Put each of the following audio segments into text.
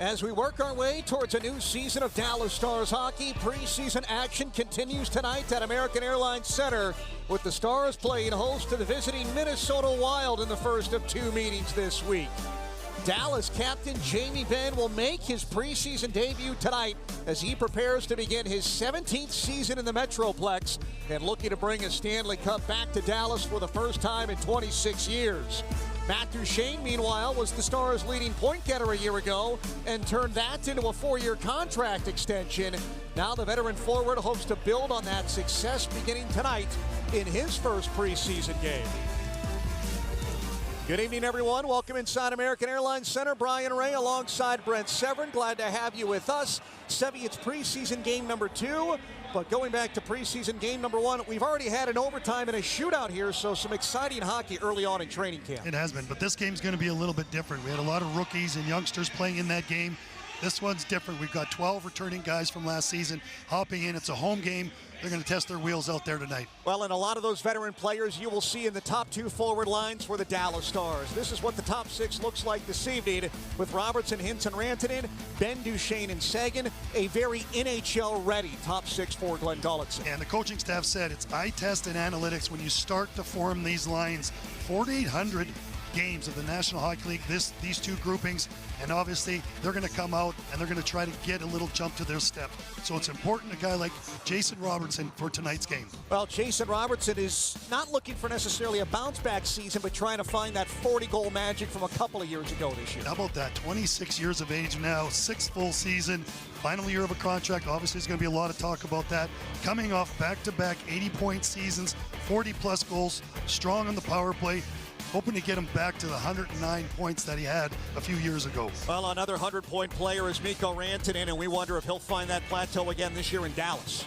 As we work our way towards a new season of Dallas Stars hockey, preseason action continues tonight at American Airlines Center, with the Stars playing host to the visiting Minnesota Wild in the first of two meetings this week. Dallas captain Jamie Benn will make his preseason debut tonight as he prepares to begin his 17th season in the Metroplex and looking to bring a Stanley Cup back to Dallas for the first time in 26 years. Matt Duchene, meanwhile, was the Stars' leading point getter a year ago and turned that into a 4-year contract extension. Now the veteran forward hopes to build on that success beginning tonight in his first preseason game. Good evening, everyone. Welcome inside American Airlines Center. Brian Ray alongside Brent Severin. Glad to have you with us. Sevy, it's preseason game number 2. But going back to preseason game number 1, we've already had an overtime and a shootout here, so some exciting hockey early on in training camp. It has been, but this game's going to be a little bit different. We had a lot of rookies and youngsters playing in that game. This one's different. We've got 12 returning guys from last season hopping in. It's a home game. They're going to test their wheels out there tonight. Well, and a lot of those veteran players you will see in the top 2 forward lines for the Dallas Stars. This is what the top 6 looks like this evening with Robertson, Hintz, and Rantanen, Ben, Duchene, and Sagan. A very NHL-ready top 6 for Glenn Gulletson. And the coaching staff said it's eye test and analytics when you start to form these lines. 4,800 games of the National Hockey League, these two groupings, and obviously they're going to come out and they're going to try to get a little jump to their step. So it's important a guy like Jason Robertson for tonight's game. Well, Jason Robertson is not looking for necessarily a bounce-back season, but trying to find that 40-goal magic from a couple of years ago this year. How about that? 26 years of age now, 6th full season, final year of a contract. Obviously, there's going to be a lot of talk about that. Coming off back-to-back 80-point seasons, 40-plus goals, strong on the power play. Hoping to get him back to the 109 points that he had a few years ago. Well, another 100-point player is Mikko Rantanen, and we wonder if he'll find that plateau again this year in Dallas.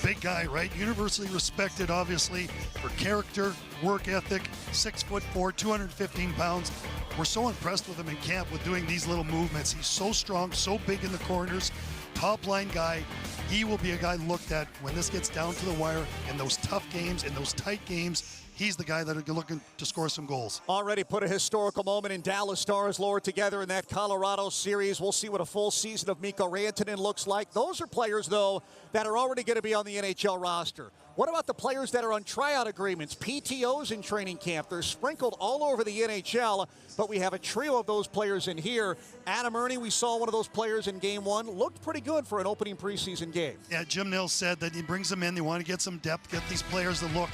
A big guy, right? Universally respected, obviously, for character, work ethic, 6'4", 215 pounds. We're so impressed with him in camp with doing these little movements. He's so strong, so big in the corners, top-line guy. He will be a guy looked at when this gets down to the wire in those tough games, in those tight games. He's the guy that are looking to score some goals. Already put a historical moment in Dallas Stars lore together in that Colorado series. We'll see what a full season of Mikko Rantanen looks like. Those are players, though, that are already going to be on the NHL roster. What about the players that are on tryout agreements, PTOs in training camp? They're sprinkled all over the NHL, but we have a trio of those players in here. Adam Erne, we saw one of those players in game 1, looked pretty good for an opening preseason game. Yeah, Jim Nils said that he brings them in. They want to get some depth, get these players to look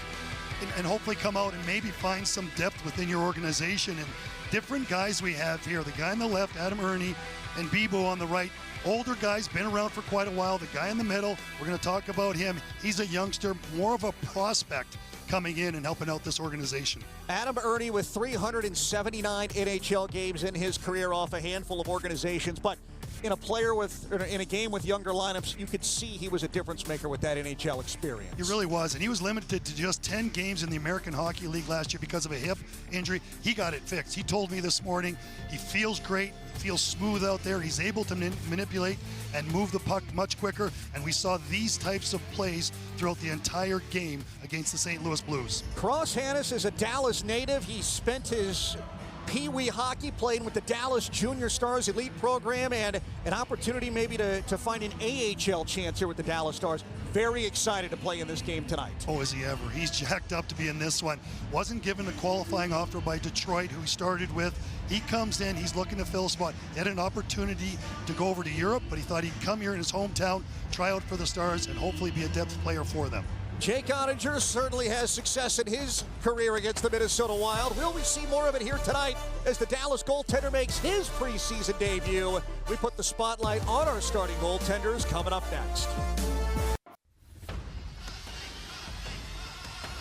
and hopefully come out and maybe find some depth within your organization. And different guys we have here. The guy on the left, Adam Erne, and Bibo on the right. Older guys, been around for quite a while. The guy in the middle, we're going to talk about him. He's a youngster, more of a prospect coming in and helping out this organization. Adam Erne with 379 NHL games in his career off a handful of organizations, but in a game with younger lineups, you could see he was a difference maker with that NHL experience. He really was, and he was limited to just 10 games in the American Hockey League last year because of a hip injury. He got it fixed. He told me this morning he feels great, feels smooth out there. He's able to manipulate and move the puck much quicker, and we saw these types of plays throughout the entire game against the St. Louis Blues. Cross Hannes is a Dallas native. He spent his Pee-wee hockey playing with the Dallas Junior Stars Elite program, and an opportunity maybe to find an AHL chance here with the Dallas Stars. Very excited to play in this game tonight. Oh, is he ever. He's jacked up to be in this one. Wasn't given a qualifying offer by Detroit, who he started with. He comes in, he's looking to fill a spot. He had an opportunity to go over to Europe, but he thought he'd come here in his hometown, try out for the Stars, and hopefully be a depth player for them. Jake Ottinger certainly has success in his career against the Minnesota Wild. Will we see more of it here tonight as the Dallas goaltender makes his preseason debut? We put the spotlight on our starting goaltenders coming up next.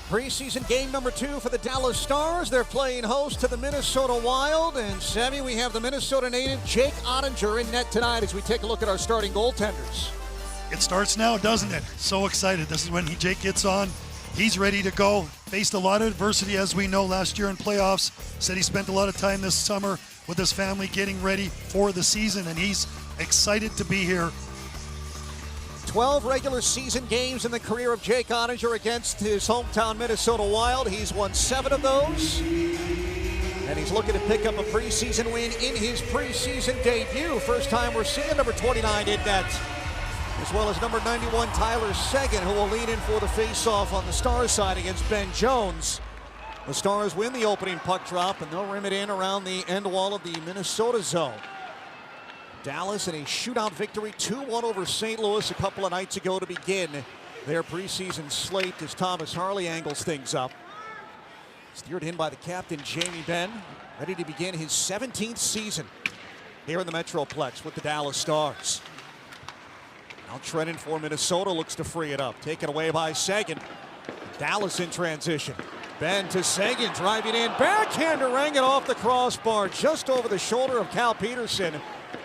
Preseason game number 2 for the Dallas Stars. They're playing host to the Minnesota Wild. And Sammy, we have the Minnesota native Jake Ottinger in net tonight as we take a look at our starting goaltenders. It starts now, doesn't it? So excited. This is when Jake gets on. He's ready to go. Faced a lot of adversity, as we know, last year in playoffs. Said he spent a lot of time this summer with his family getting ready for the season, and he's excited to be here. 12 regular season games in the career of Jake Ottinger against his hometown Minnesota Wild. He's won 7 of those. And he's looking to pick up a preseason win in his preseason debut. First time we're seeing number 29 in net, as well as number 91 Tyler Seguin, who will lean in for the face-off on the Stars side against Ben Jones. The Stars win the opening puck drop, and they'll rim it in around the end wall of the Minnesota zone. Dallas in a shootout victory, 2-1 over St. Louis a couple of nights ago to begin their preseason slate as Thomas Harley angles things up. Steered in by the captain, Jamie Benn, ready to begin his 17th season here in the Metroplex with the Dallas Stars. Now Trennan for Minnesota looks to free it up. Taken away by Seguin. Dallas in transition. Benn to Seguin, driving in. Backhander rang it off the crossbar just over the shoulder of Cal Peterson,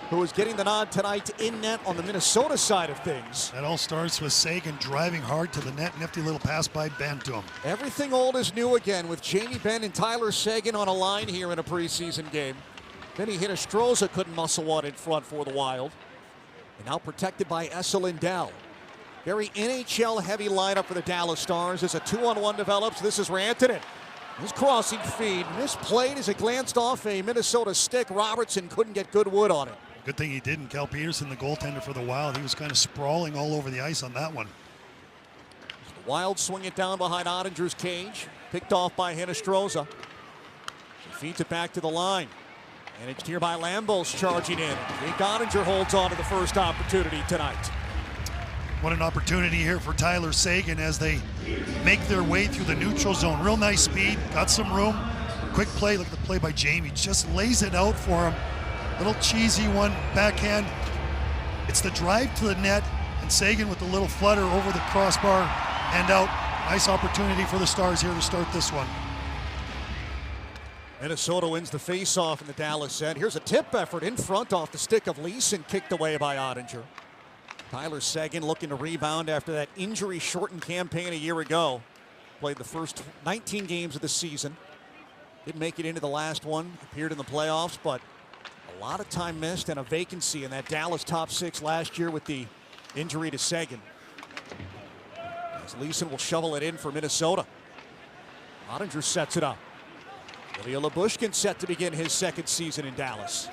who is getting the nod tonight in net on the Minnesota side of things. That all starts with Seguin driving hard to the net. Nifty little pass by Benn to him. Everything old is new again with Jamie Benn and Tyler Seguin on a line here in a preseason game. Then he hit a Stroza, couldn't muscle one in front for the Wild. And now protected by Essa Lindell. Very NHL-heavy lineup for the Dallas Stars as a 2-on-1 develops. This is Rantanen. His crossing feed misplayed as it glanced off a Minnesota stick. Robertson couldn't get good wood on it. Good thing he didn't. Cal Peterson, the goaltender for the Wild, he was kind of sprawling all over the ice on that one. The Wild swing it down behind Ottinger's cage. Picked off by Hinostroza. He feeds it back to the line. Managed here by Lambos charging in. Jake Ottinger holds on to the first opportunity tonight. What an opportunity here for Tyler Seguin as they make their way through the neutral zone. Real nice speed, got some room. Quick play, look at the play by Jamie. Just lays it out for him. Little cheesy one, backhand. It's the drive to the net, and Seguin with the little flutter over the crossbar and out. Nice opportunity for the Stars here to start this one. Minnesota wins the face-off in the Dallas end. Here's a tip effort in front off the stick of Leeson, kicked away by Ottinger. Tyler Seguin looking to rebound after that injury-shortened campaign a year ago. Played the first 19 games of the season. Didn't make it into the last one. Appeared in the playoffs, but a lot of time missed and a vacancy in that Dallas top six last year with the injury to Seguin. As Leeson will shovel it in for Minnesota. Ottinger sets it up. Ilya Lyubushkin set to begin his second season in Dallas.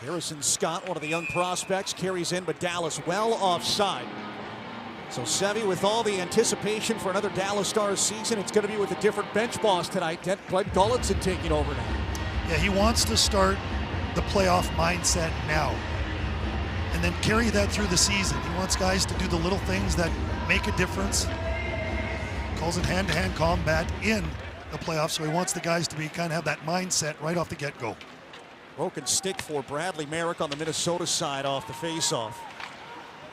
Harrison Scott, one of the young prospects, carries in, but Dallas well offside. So Sevy, with all the anticipation for another Dallas Stars season, it's going to be with a different bench boss tonight. Glenn Gulletson taking over now. Yeah, he wants to start the playoff mindset now and then carry that through the season. He wants guys to do the little things that make a difference. Calls it hand-to-hand combat in the playoffs, so he wants the guys to be kind of have that mindset right off the get-go. Broken stick for Bradley Merrick on the Minnesota side off the faceoff.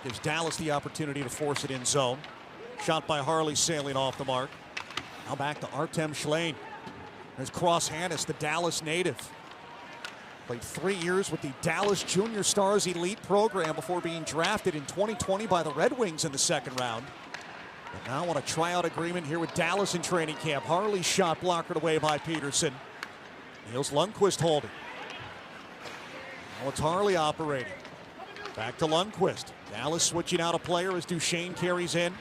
Gives Dallas the opportunity to force it in zone. Shot by Harley sailing off the mark. Now back to Artem Schlein. There's Cross Hannes, the Dallas native. Played 3 years with the Dallas Junior Stars Elite program before being drafted in 2020 by the Red Wings in the second round. But now on a tryout agreement here with Dallas in training camp. Harley's shot blockered away by Peterson. Niels Lundqvist holding. Now it's Harley operating. Back to Lundqvist. Dallas switching out a player as Duchesne carries in.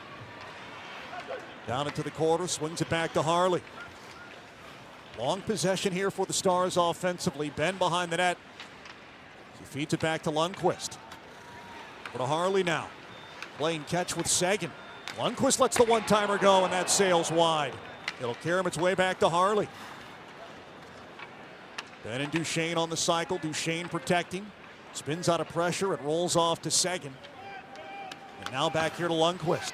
Down into the quarter, swings it back to Harley. Long possession here for the Stars offensively. Benn behind the net. He feeds it back to Lundqvist. Go to Harley now. Playing catch with Seguin. Lundqvist lets the one-timer go, and that sails wide. It'll carry him its way back to Harley. Benn and Duchesne on the cycle. Duchesne protecting. Spins out of pressure. It rolls off to Seguin. And now back here to Lundqvist.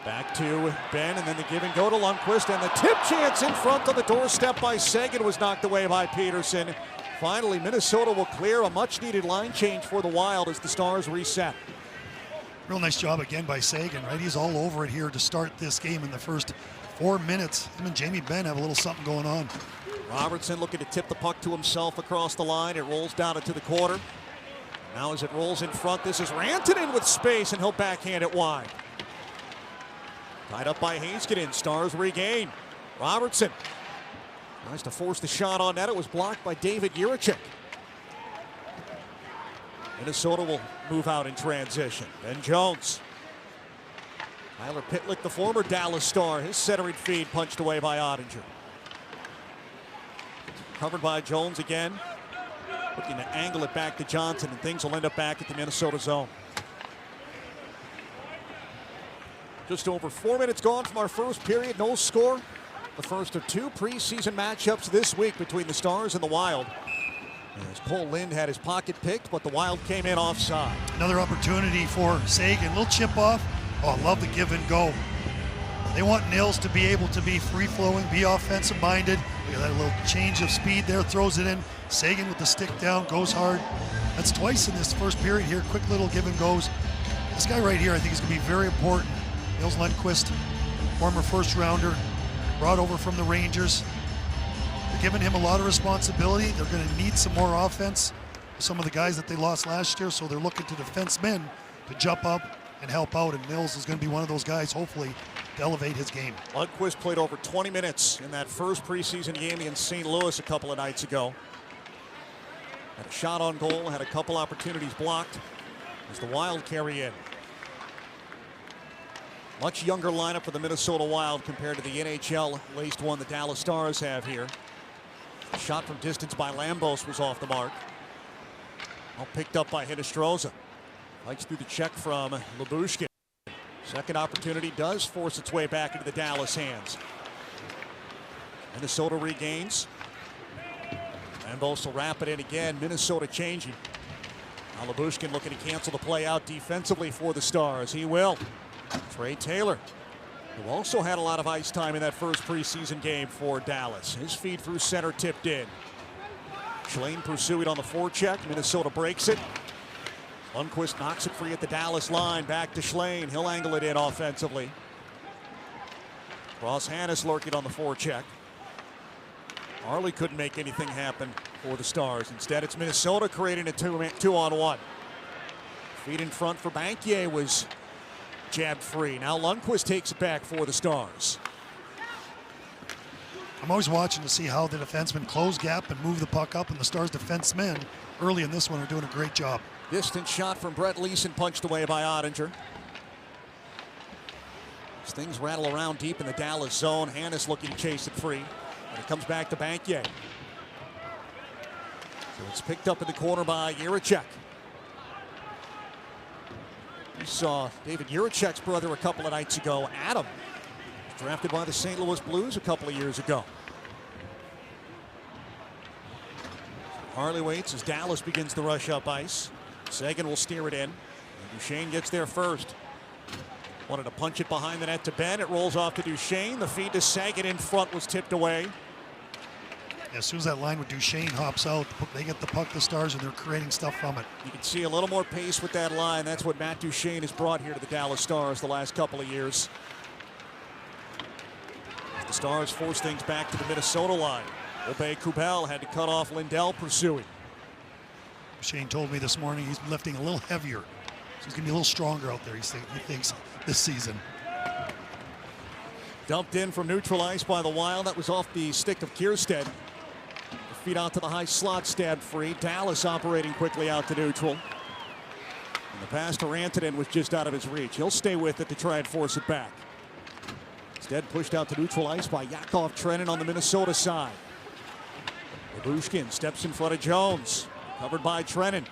Back to Benn, and then the give and go to Lundqvist, and the tip chance in front on the doorstep by Seguin was knocked away by Peterson. Finally, Minnesota will clear a much-needed line change for the Wild as the Stars reset. Real nice job again by Seguin, right? He's all over it here to start this game in the first 4 minutes. Him and Jamie Benn have a little something going on. Robertson looking to tip the puck to himself across the line. It rolls down into the quarter. Now as it rolls in front, this is Rantanen with space, and he'll backhand it wide. Tied up by Heiskanen. Stars regain. Robertson tries to force the shot on net. It was blocked by David Jiricek. Minnesota will move out in transition. Ben Jones. Tyler Pitlick, the former Dallas Star. His centering feed punched away by Ottinger. Covered by Jones again. Looking to angle it back to Johnson, and things will end up back at the Minnesota zone. Just over 4 minutes gone from our first period. No score. The first of two preseason matchups this week between the Stars and the Wild. As Cole Lind had his pocket picked, but the Wild came in offside. Another opportunity for Sagan. Little chip off. Oh, I love the give and go. They want Nils to be able to be free-flowing, be offensive-minded. Look at that little change of speed there, throws it in. Sagan with the stick down, goes hard. That's twice in this first period here. Quick little give and goes. This guy right here I think is going to be very important. Nils Lundqvist, former first-rounder, brought over from the Rangers. They're giving him a lot of responsibility. They're going to need some more offense. Some of the guys that they lost last year, so they're looking to defensemen to jump up and help out, and Nils is going to be one of those guys, hopefully, to elevate his game. Lundqvist played over 20 minutes in that first preseason game against St. Louis a couple of nights ago. Had a shot on goal, had a couple opportunities blocked as the Wild carry in. Much younger lineup for the Minnesota Wild compared to the NHL-laced one the Dallas Stars have here. A shot from distance by Lambos was off the mark. All picked up by Hinostroza. Likes through the check from Lyubushkin. Second opportunity does force its way back into the Dallas hands. Minnesota regains. Lambos will wrap it in again. Minnesota changing. Now Lyubushkin looking to cancel the play out defensively for the Stars. He will. Trey Taylor, who also had a lot of ice time in that first preseason game for Dallas. His feed through center tipped in. Schlein pursuing on the forecheck. Minnesota breaks it. Lundqvist knocks it free at the Dallas line. Back to Schlein. He'll angle it in offensively. Ross Hannes lurking on the forecheck. Harley couldn't make anything happen for the Stars. Instead, it's Minnesota creating a two-on-one. Feed in front for Bankier was jabbed free. Now Lundqvist takes it back for the Stars. I'm always watching to see how the defensemen close gap and move the puck up, and the Stars defensemen early in this one are doing a great job. Distant shot from Brett Leeson, punched away by Ottinger. As things rattle around deep in the Dallas zone, Hannes looking to chase it free. And it comes back to Bankier. So it's picked up in the corner by Jiricek. We saw David Jiricek's brother a couple of nights ago, Adam, drafted by the St. Louis Blues a couple of years ago. Harley waits as Dallas begins to rush up ice. Sagan will steer it in. And Duchesne gets there first. Wanted to punch it behind the net to Ben. It rolls off to Duchesne. The feed to Sagan in front was tipped away. Yeah, as soon as that line with Duchesne hops out, they get the puck, the Stars, and they're creating stuff from it. You can see a little more pace with that line. That's what Matt Duchesne has brought here to the Dallas Stars the last couple of years. The Stars force things back to the Minnesota line. Obey Kubel had to cut off Lindell pursuing. Shane told me this morning he's lifting a little heavier. So he's going to be a little stronger out there, he thinks, this season. Dumped in from neutral ice by the Wild. That was off the stick of Kierstead. The feed out to the high slot, stabbed free. Dallas operating quickly out to neutral. And the pass to Rantanen was just out of his reach. He'll stay with it to try and force it back. Instead pushed out to neutral ice by Yakov Trenin on the Minnesota side. Lyubushkin steps in front of Jones. Covered by Trenin.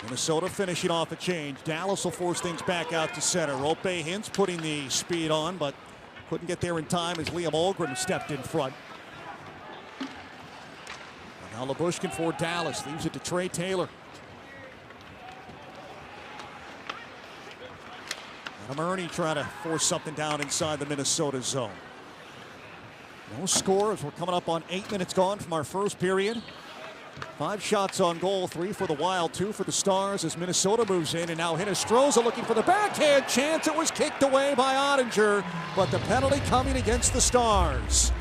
Minnesota finishing off a change. Dallas will force things back out to center. Rope Hintz putting the speed on, but couldn't get there in time as Liam Olgren stepped in front. And now Lyubushkin for Dallas. Leaves it to Trey Taylor. Adam Ernie trying to force something down inside the Minnesota zone. No score as we're coming up on 8 minutes gone from our first period. 5 shots on goal, 3 for the Wild, 2 for the Stars as Minnesota moves in. And now Hinostroza looking for the backhand chance. It was kicked away by Ottinger, but the penalty coming against the Stars.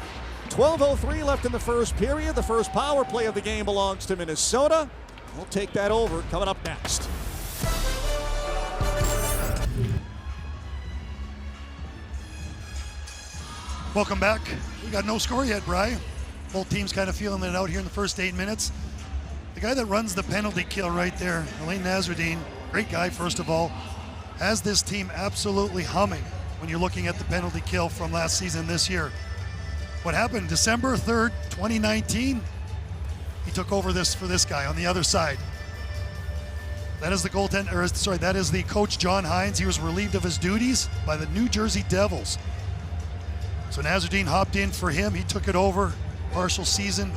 12:03 left in the first period. The first power play of the game belongs to Minnesota. We'll take that over coming up next. Welcome back. We got no score yet, Bri. Both teams kind of feeling it out here in the first 8 minutes. The guy that runs the penalty kill right there, Alain Nasreddine, great guy first of all, has this team absolutely humming when you're looking at the penalty kill from last season this year. What happened December 3rd, 2019? He took over this for this guy on the other side. That is the that is the coach, John Hines. He was relieved of his duties by the New Jersey Devils. So Nazardine hopped in for him. He took it over, partial season.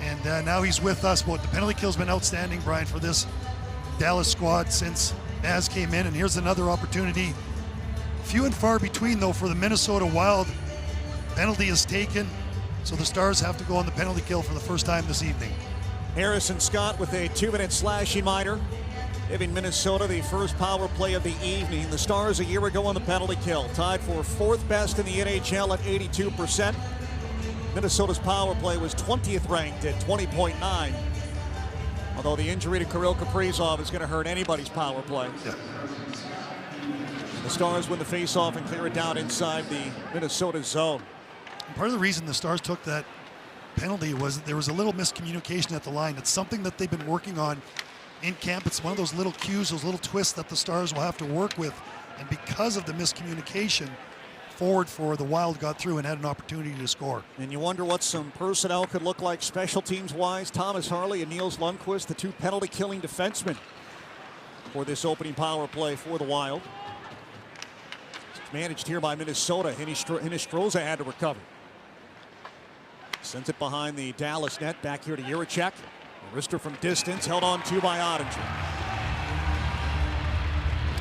And now he's with us. But the penalty kill's been outstanding, Brian, for this Dallas squad since Naz came in. And here's another opportunity. Few and far between, though, for the Minnesota Wild. Penalty is taken, so the Stars have to go on the penalty kill for the first time this evening. Harrison Scott with a 2-minute slashing minor, giving Minnesota the first power play of the evening. The Stars a year ago on the penalty kill, tied for fourth best in the NHL at 82%. Minnesota's power play was 20th ranked at 20.9. Although the injury to Kirill Kaprizov is going to hurt anybody's power play. Yeah. The Stars win the faceoff and clear it down inside the Minnesota zone. Part of the reason the Stars took that penalty was there was a little miscommunication at the line. It's something that they've been working on in camp. It's one of those little cues, those little twists that the Stars will have to work with. And because of the miscommunication, forward for the Wild got through and had an opportunity to score. And you wonder what some personnel could look like special teams wise. Thomas Harley and Niels Lundqvist, the two penalty killing defensemen for this opening power play for the Wild. It's managed here by Minnesota. Hinostroza had to recover. Sends it behind the Dallas net. Back here to Jiricek. Wrister from distance. Held on to by Ottinger.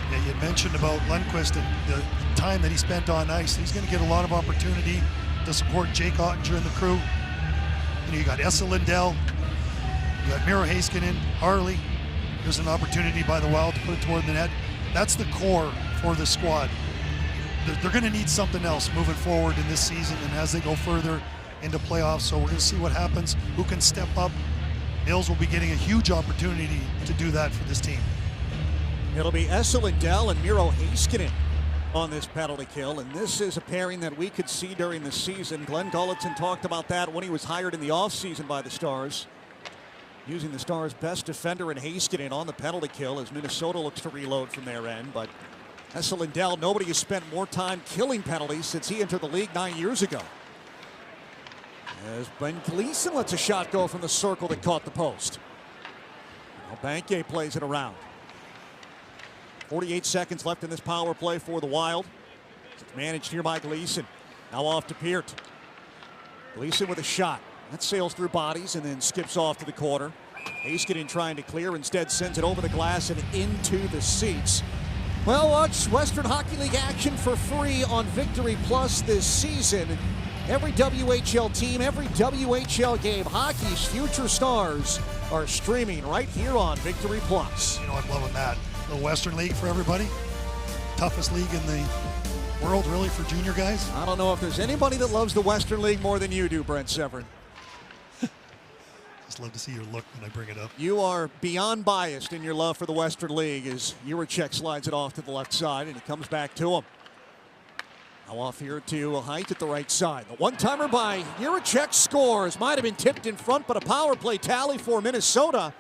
Yeah, you had mentioned about Lundqvist and the time that he spent on ice. He's going to get a lot of opportunity to support Jake Ottinger and the crew. You got Esa Lindell. You got Miro Heiskanen, Harley. There's an opportunity by the Wild to put it toward the net. That's the core for the squad. They're going to need something else moving forward in this season and as they go further into playoffs. So we're going to see what happens, who can step up. Mills will be getting a huge opportunity to do that for this team. It'll be Esa Lindell and Miro Heiskanen on this penalty kill, and this is a pairing that we could see during the season. Glenn Gulletson talked about that when he was hired in the offseason by the Stars, using the Stars' best defender in Heiskanen on the penalty kill as Minnesota looks to reload from their end. But Esa Lindell, nobody has spent more time killing penalties since he entered the league 9 years ago. As Ben Gleason lets a shot go from the circle that caught the post. Now Banke plays it around. 48 seconds left in this power play for the Wild. It's managed here by Gleason. Now off to Peart. Gleason with a shot. That sails through bodies and then skips off to the corner. Heiskanen trying to clear, instead sends it over the glass and into the seats. Well, watch Western Hockey League action for free on Victory Plus this season. Every WHL team, every WHL game, hockey's future stars are streaming right here on Victory Plus. You know, I'm loving that. The Western League for everybody. Toughest league in the world, really, for junior guys. I don't know if there's anybody that loves the Western League more than you do, Brent Severin. Just love to see your look when I bring it up. You are beyond biased in your love for the Western League as Jiricek slides it off to the left side and it comes back to him. Now off here to Height at the right side. The one-timer by Jiricek scores. Might have been tipped in front, but a power play tally for Minnesota.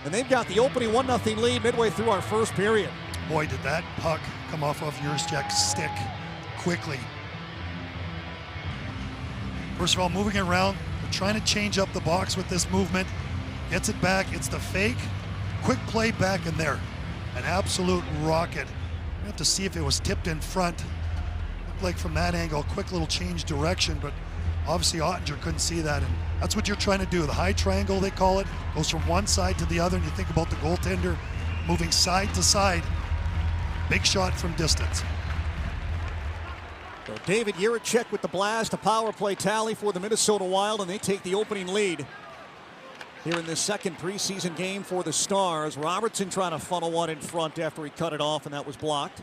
And they've got the opening 1-0 lead midway through our first period. Boy, did that puck come off of Jiricek's stick quickly. First of all, moving it around. They're trying to change up the box with this movement. Gets it back. It's the fake. Quick play back in there. An absolute rocket. We have to see if it was tipped in front. Looked like from that angle, quick little change direction, but obviously Ottinger couldn't see that. And that's what you're trying to do. The high triangle, they call it, goes from one side to the other, and you think about the goaltender moving side to side. Big shot from distance. So David Jiricek with the blast, a power play tally for the Minnesota Wild, and they take the opening lead here in this second preseason game for the Stars. Robertson trying to funnel one in front after he cut it off, and that was blocked.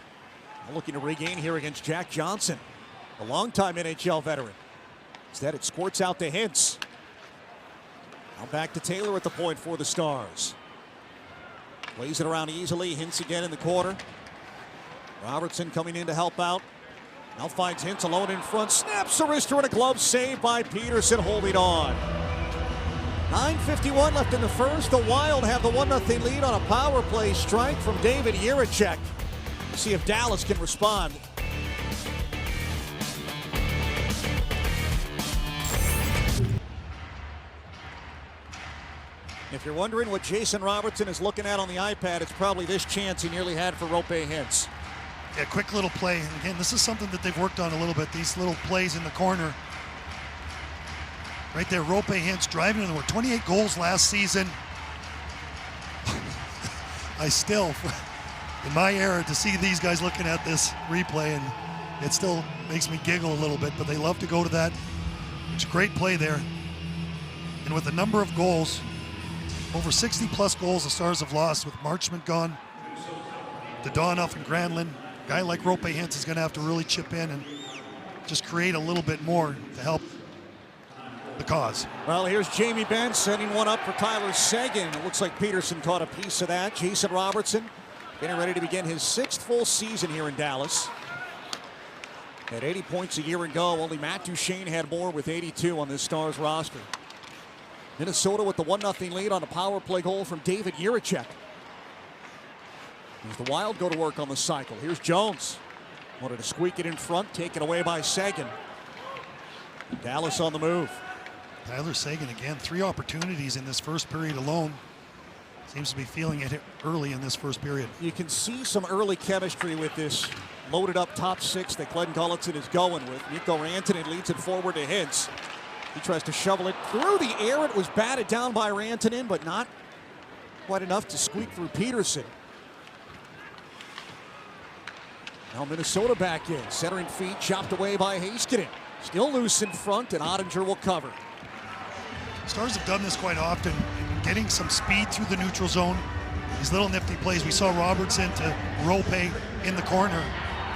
Now looking to regain here against Jack Johnson, a longtime NHL veteran. Instead, it squirts out to Hintz. Now back to Taylor at the point for the Stars. Plays it around easily. Hintz again in the corner. Robertson coming in to help out. Now finds Hintz alone in front. Snaps a wrister and a glove save by Peterson holding on. 9:51 left in the first. The Wild have the 1-0 lead on a power play strike from David Jiricek. See if Dallas can respond. If you're wondering what Jason Robertson is looking at on the iPad, it's probably this chance he nearly had for Rope Hintz. Yeah, quick little play. And again, this is something that they've worked on a little bit, these little plays in the corner. Right there, Rope Hintz driving in the 28 goals last season. I still, in my era, to see these guys looking at this replay, and it still makes me giggle a little bit, but they love to go to that. It's a great play there. And with the number of goals, over 60-plus goals the Stars have lost with Marchment gone, Dadonov and Granlund. A guy like Rope Hintz is going to have to really chip in and just create a little bit more to help the cause. Well, here's Jamie Benn setting one up for Tyler Seguin. It looks like Peterson caught a piece of that. Jason Robertson getting ready to begin his 6th full season here in Dallas. At 80 points a year ago, only Matt Duchene had more with 82 on this Stars roster. Minnesota with the 1-0 lead on a power play goal from David Jiricek. As the Wild go to work on the cycle. Here's Jones. Wanted to squeak it in front, taken away by Seguin. Dallas on the move. Tyler Seguin again, 3 opportunities in this first period alone. Seems to be feeling it early in this first period. You can see some early chemistry with this loaded up top 6 that Glenn Gulutzan is going with. Mikko Rantanen leads it forward to Hintz. He tries to shovel it through the air. It was batted down by Rantanen, but not quite enough to squeak through Peterson. Now Minnesota back in. Centering feed chopped away by Heiskanen. Still loose in front, and Ottinger will cover. Stars have done this quite often, getting some speed through the neutral zone. These little nifty plays. We saw Robertson to Rope in the corner.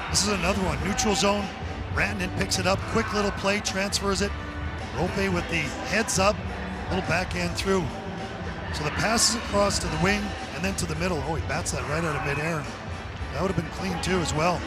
This is another one. Neutral zone. Rantanen picks it up. Quick little play, transfers it. Rope with the heads up, little backhand through. So the passes across to the wing and then to the middle. Oh, he bats that right out of midair. That would have been clean too as well.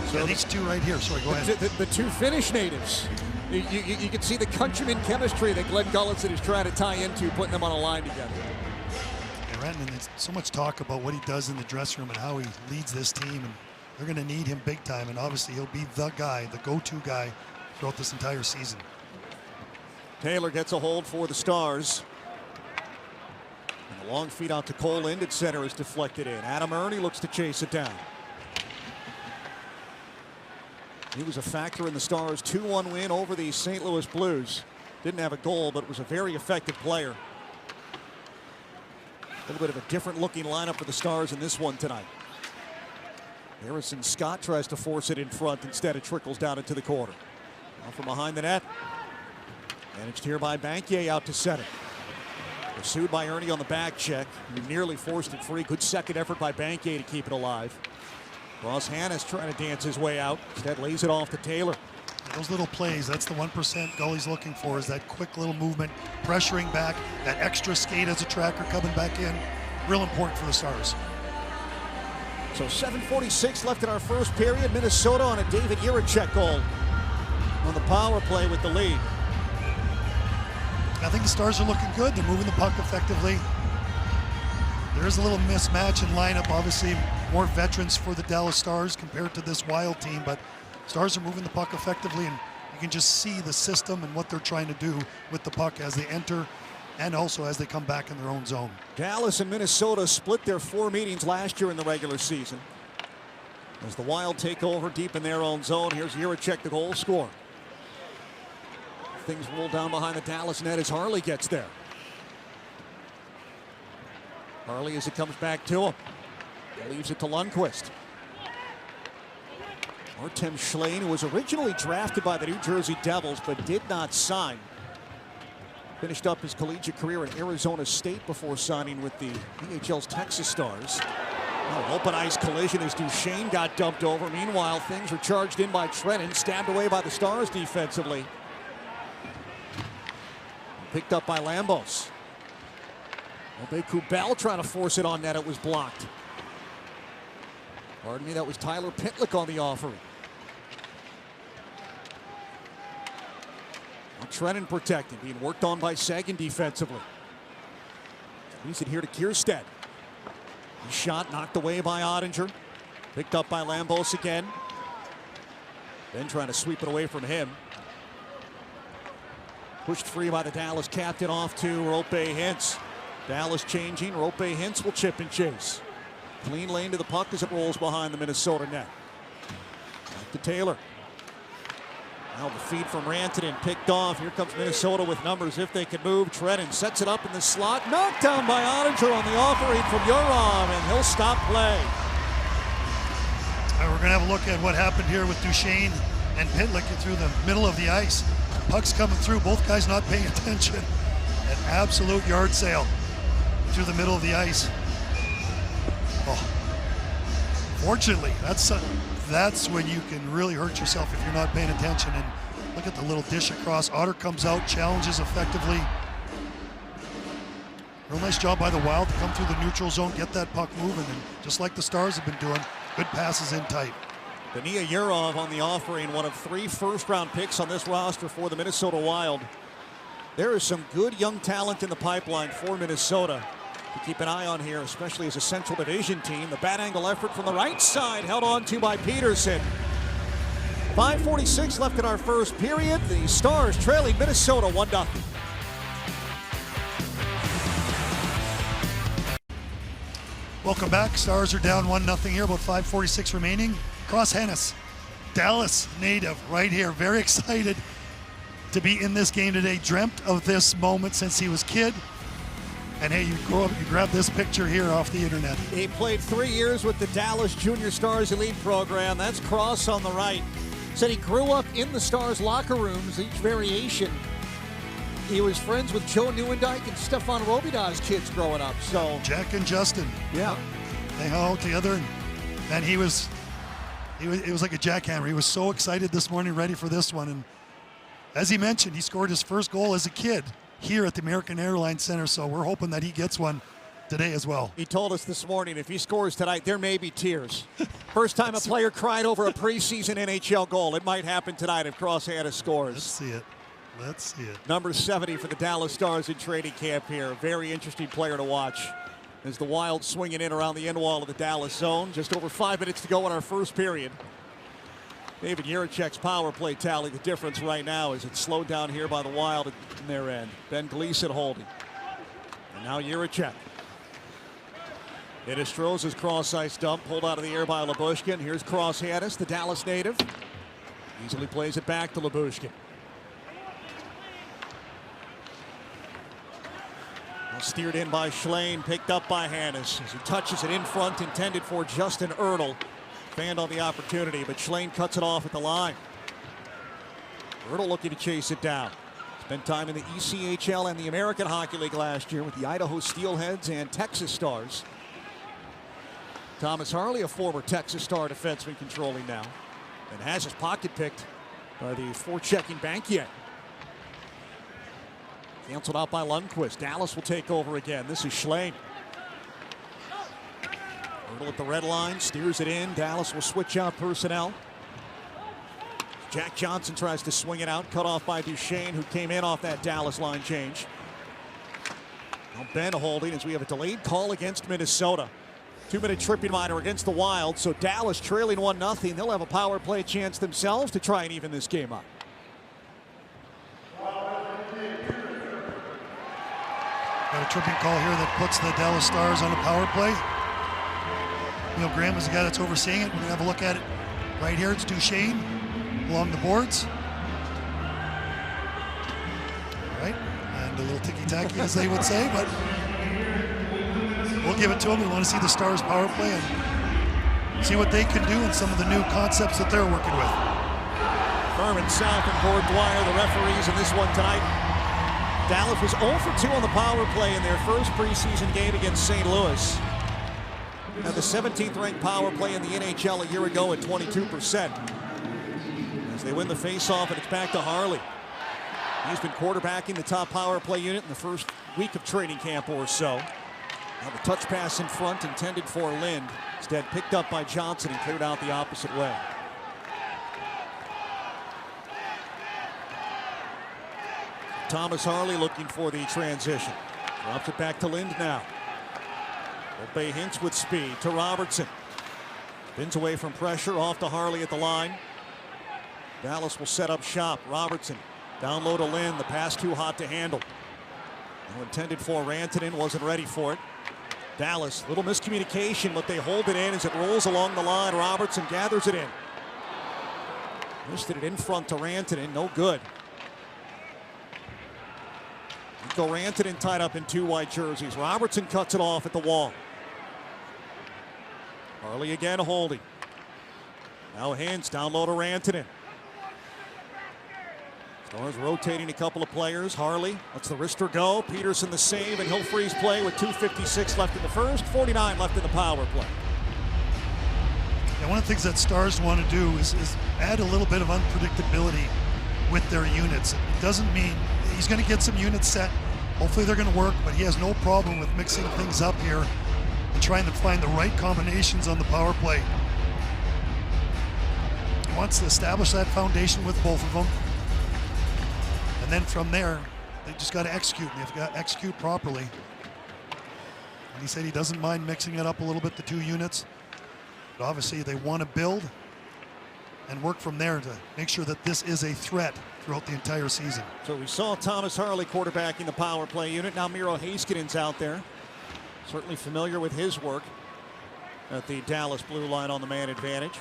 So yeah, these two right here. Sorry, go ahead. The 2 Finnish natives. You can see the countryman chemistry that Glenn Gulutzan is trying to tie into, putting them on a line together. Yeah, Rantanen, there's so much talk about what he does in the dressing room and how he leads this team. And they're going to need him big time, and obviously he'll be the guy, the go-to guy throughout this entire season. Taylor gets a hold for the Stars. And the long feed out to Cole Lind at center is deflected in. Adam Ernie looks to chase it down. He was a factor in the Stars' 2-1 win over the St. Louis Blues. Didn't have a goal, but was a very effective player. A little bit of a different looking lineup for the Stars in this one tonight. Harrison Scott tries to force it in front. Instead, it trickles down into the corner. Now from behind the net. Managed here by Bankier out to center. Pursued by Ernie on the back check. He nearly forced it free. Good second effort by Bankier to keep it alive. Ross Hannes trying to dance his way out. Instead lays it off to Taylor. Those little plays, that's the 1% Gully's looking for, is that quick little movement, pressuring back, that extra skate as a tracker coming back in. Real important for the Stars. So 7:46 left in our first period. Minnesota on a David Jiricek goal on the power play with the lead. I think the Stars are looking good. They're moving the puck effectively. There is a little mismatch in lineup. Obviously, more veterans for the Dallas Stars compared to this Wild team, but Stars are moving the puck effectively, and you can just see the system and what they're trying to do with the puck as they enter and also as they come back in their own zone. Dallas and Minnesota split their 4 meetings last year in the regular season. As the Wild take over deep in their own zone, here's Jiricek, the goal scorer. Things roll down behind the Dallas net as Harley gets there. Harley as it comes back to him. He leaves it to Lundqvist. Artem Schlane, who was originally drafted by the New Jersey Devils but did not sign. Finished up his collegiate career at Arizona State before signing with the NHL's Texas Stars. Oh, open ice collision as Duchene got dumped over. Meanwhile, things are charged in by Trennan, stabbed away by the Stars defensively. Picked up by Lambos. Kubel trying to force it on net. It was blocked. Pardon me, that was Tyler Pitlick on the offering. Now Trennan protecting, being worked on by Seguin defensively. Leaves it here to Kierstead. His shot knocked away by Ottinger. Picked up by Lambos again. Then trying to sweep it away from him. Pushed free by the Dallas captain off to Rope Hintz. Dallas changing. Rope Hintz will chip and chase. Clean lane to the puck as it rolls behind the Minnesota net. Back to Taylor. Now the feed from Rantanen picked off. Here comes Minnesota with numbers if they can move. Trennan sets it up in the slot. Knocked down by Ottinger on the offering from Yurov, and he'll stop play. All right, we're going to have a look at what happened here with Duchesne and Pitlick through the middle of the ice. Puck's coming through, both guys not paying attention. An absolute yard sale through the middle of the ice. Oh. Fortunately, that's when you can really hurt yourself if you're not paying attention. And look at the little dish across. Otter comes out, challenges effectively. Real nice job by the Wild to come through the neutral zone, get that puck moving, and just like the Stars have been doing, good passes in tight. Benia Yurov on the offering, one of 3 first-round picks on this roster for the Minnesota Wild. There is some good young talent in the pipeline for Minnesota to keep an eye on here, especially as a Central Division team. The bad angle effort from the right side, held on to by Peterson. 5:46 left in our first period. The Stars trailing Minnesota 1-0. Welcome back. Stars are down 1-0 here, about 5:46 remaining. Cross Hennis, Dallas native, right here. Very excited to be in this game today. Dreamt of this moment since he was a kid. And hey, you grow up, you grab this picture here off the internet. He played 3 years with the Dallas Junior Stars Elite program. That's Cross on the right. Said he grew up in the Stars locker rooms, each variation. He was friends with Joe Nieuwendyk and Stefan Robidas' kids growing up. So Jack and Justin. Yeah. They hung out together, and it was like a jackhammer. He was so excited this morning, ready for this one. And as he mentioned, he scored his first goal as a kid here at the American Airlines Center, so we're hoping that he gets one today as well. He told us this morning if he scores tonight, there may be tears. First time a player cried over a preseason NHL goal. It might happen tonight if Cross Hennis scores. Let's see it. Let's see it. Number 70 for the Dallas Stars in training camp here. Very interesting player to watch as the Wild swinging in around the end wall of the Dallas zone. Just over 5 minutes to go in our first period. David Jiricek's power play tally, the difference right now is it's slowed down here by the Wild in their end. Ben Gleason holding. And now Jiricek. It is Stroh's cross-ice dump, pulled out of the air by Lyubushkin. Here's Cross Hennis, the Dallas native. Easily plays it back to Lyubushkin. Steered in by Schlein, picked up by Hennis as he touches it in front, intended for Justin Ertl. Fanned on the opportunity, but Schlein cuts it off at the line. Ertl looking to chase it down. Spent time in the ECHL and the American Hockey League last year with the Idaho Steelheads and Texas Stars. Thomas Harley, a former Texas Star defenseman, controlling now, and has his pocket picked by the forechecking Bankier. Canceled out by Lundqvist. Dallas will take over again. This is Schlein. Ertl at the red line, steers it in. Dallas will switch out personnel. Jack Johnson tries to swing it out, cut off by Duchesne, who came in off that Dallas line change. Now Ben holding as we have a delayed call against Minnesota. 2-minute tripping minor against the Wild, so Dallas trailing 1-0. They'll have a power play chance themselves to try and even this game up. Got a tripping call here that puts the Dallas Stars on a power play. Neil Graham is the guy that's overseeing it. We're going to have a look at it right here. It's Duchesne along the boards. All right, and a little ticky-tacky, as they would say, but we'll give it to them. We want to see the Stars power play and see what they can do and some of the new concepts that they're working with. Furman South and Gord Dwyer, the referees in this one tonight. Dallas was 0 for 2 on the power play in their first preseason game against St. Louis. Now the 17th ranked power play in the NHL a year ago at 22%. As they win the faceoff, and it's back to Harley. He's been quarterbacking the top power play unit in the first week of training camp or so. Now the touch pass in front intended for Lind. Instead picked up by Johnson and cleared out the opposite way. Thomas Harley looking for the transition. Drops it back to Lind now. Rope Hintz with speed to Robertson. Spins away from pressure, off to Harley at the line. Dallas will set up shop. Robertson Down low to Lynn. The pass too hot to handle. Intended for Rantanen, wasn't ready for it. Dallas, little miscommunication, but they hold it in as it rolls along the line. Robertson gathers it in. Listed it in front to Rantanen, no good. Nico Rantanen tied up in 2 white jerseys. Robertson cuts it off at the wall. Harley again holding. Now Hintz down low to Rantanen. Stars rotating a couple of players. Harley lets the wrister go. Peterson the save, and he'll freeze play with 2:56 left in the first, 49 left in the power play. Yeah, one of the things that Stars want to do is add a little bit of unpredictability with their units. It doesn't mean he's going to get some units set. Hopefully they're going to work, but he has no problem with mixing things up here and trying to find the right combinations on the power play. He wants to establish that foundation with both of them. And then from there, they just got to execute. They've got to execute properly. And he said he doesn't mind mixing it up a little bit, the 2 units. But obviously they want to build and work from there to make sure that this is a threat throughout the entire season. So we saw Thomas Harley quarterbacking the power play unit. Now Miro Heiskanen's out there. Certainly familiar with his work at the Dallas blue line on the man advantage.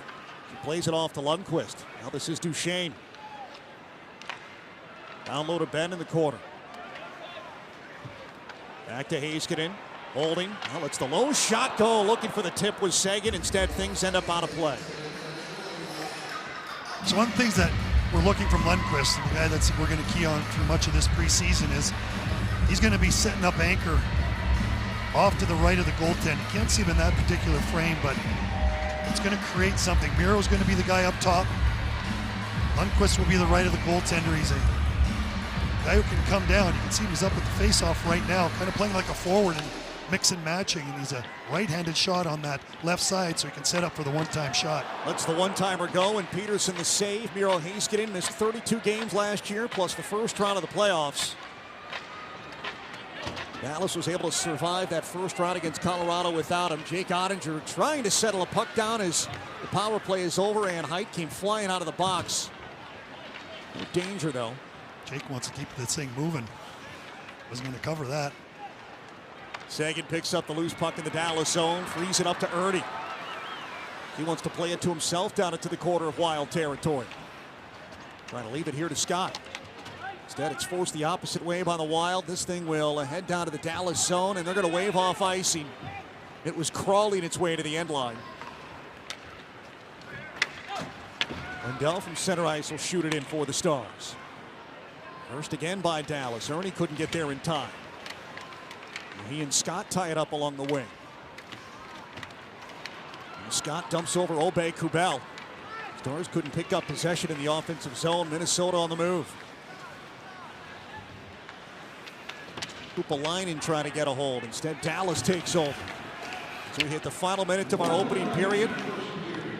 He plays it off to Lundqvist. Now this is Duchesne. Down low to Ben in the corner. Back to Heiskanen. Holding. Now lets the low shot go. Looking for the tip was Seguin. Instead, things end up out of play. So one of the things that we're looking from Lundqvist, the guy that we're going to key on through much of this preseason, is he's going to be setting up anchor off to the right of the goaltender. You can't see him in that particular frame, but it's going to create something. Miro's going to be the guy up top. Lundqvist will be the right of the goaltender. He's a guy who can come down. You can see he's up at the face-off right now, kind of playing like a forward and mix and matching, and he's a right-handed shot on that left side, so he can set up for the one-time shot. Lets the one-timer go, and Peterson the save. Miro Heiskanen missed 32 games last year, plus the first round of the playoffs. Dallas was able to survive that first round against Colorado without him. Jake Ottinger trying to settle a puck down as the power play is over, and Heidt came flying out of the box. No danger, though. Jake wants to keep this thing moving. Wasn't going to cover that. Seguin picks up the loose puck in the Dallas zone, frees it up to Ernie. He wants to play it to himself down into the corner of Wild territory. Trying to leave it here to Scott. Instead, it's forced the opposite way by the Wild. This thing will head down to the Dallas zone, and they're going to wave off icing. It was crawling its way to the end line. Lindell from center ice will shoot it in for the Stars. First again by Dallas. Ernie couldn't get there in time. He and Scott tie it up along the wing. And Scott dumps over Obey-Kubel. Stars couldn't pick up possession in the offensive zone. Minnesota on the move. Kupalainen trying to get a hold. Instead, Dallas takes over. So we hit the final minute of our opening period.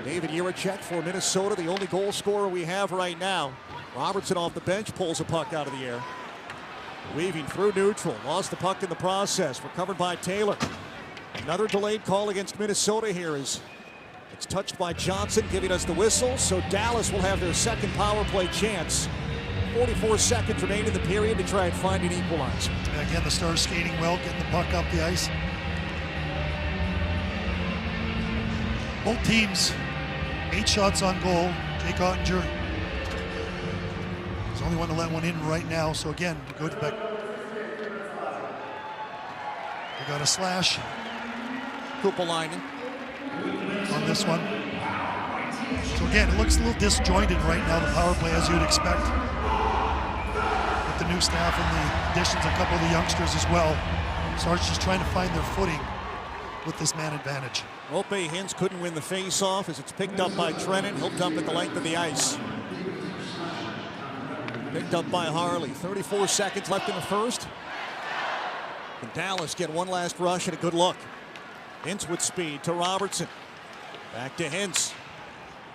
David Jiricek for Minnesota, the only goal scorer we have right now. Robertson off the bench pulls a puck out of the air. Weaving through neutral. Lost the puck in the process. Recovered by Taylor. Another delayed call against Minnesota here as it's touched by Johnson, giving us the whistle. So Dallas will have their second power play chance. 44 seconds remain in the period to try and find an equalizer. Again, the Stars skating well, getting the puck up the ice. Both teams, 8 shots on goal. Jake Ottinger is the only one to let one in right now. So again, we go to back. They got a slash. Kupalainen on this one. So again, it looks a little disjointed right now, the power play, as you'd expect. With the new staff and the additions, a couple of the youngsters as well. Stars just trying to find their footing with this man advantage. Ope Hintz couldn't win the face-off as it's picked up by Trennan. He'll dump at the length of the ice. Picked up by Harley. 34 seconds left in the first. Can Dallas get one last rush and a good look? Hintz with speed to Robertson. Back to Hintz.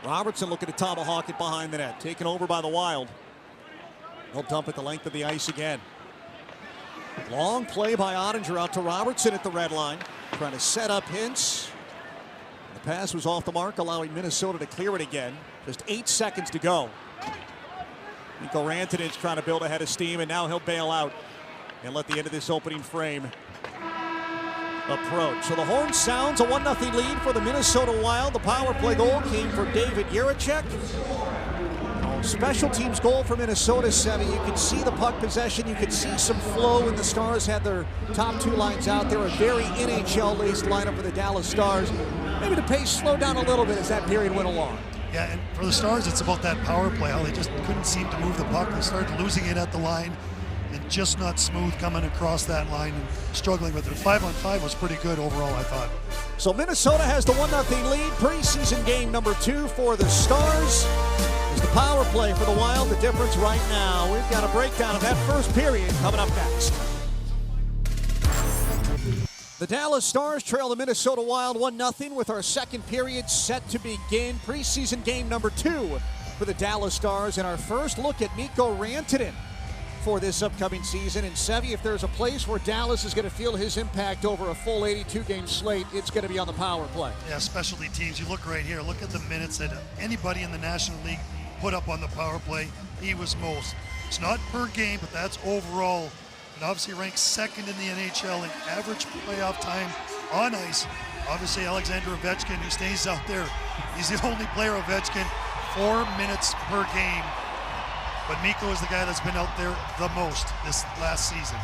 Robertson looking to tomahawk it behind the net. Taken over by the Wild. He'll dump at the length of the ice again. Long play by Ottinger out to Robertson at the red line. Trying to set up Hintz. The pass was off the mark, allowing Minnesota to clear it again. Just 8 seconds to go. Mikko Rantanen's trying to build a head of steam, and now he'll bail out and let the end of this opening frame approach. So the horn sounds, a 1-0 lead for the Minnesota Wild. The power play goal came for David Jiricek. Special teams goal for Minnesota, Sevy. You can see the puck possession. You can see some flow when the Stars had their top two lines out there. A very NHL-laced lineup for the Dallas Stars. Maybe the pace slowed down a little bit as that period went along. Yeah, and for the Stars, it's about that power play, how they just couldn't seem to move the puck. They started losing it at the line and just not smooth coming across that line and struggling with it. 5-on-5 was pretty good overall, I thought. So Minnesota has the 1-0 lead. Preseason game number 2 for the Stars. Is the power play for the Wild the difference right now? We've got a breakdown of that first period coming up next. The Dallas Stars trail the Minnesota Wild 1-0 with our second period set to begin. Preseason game number 2 for the Dallas Stars, and our first look at Mikko Rantanen for this upcoming season. And Sevy, if there's a place where Dallas is going to feel his impact over a full 82-game slate, it's going to be on the power play. Yeah, specialty teams. You look right here. Look at the minutes that anybody in the National League put up on the power play. He was most. It's not per game, but that's overall. And obviously ranked second in the NHL in average playoff time on ice. Obviously Alexander Ovechkin, who stays out there. He's the only player, Ovechkin, 4 minutes per game. But Mikko is the guy that's been out there the most this last season.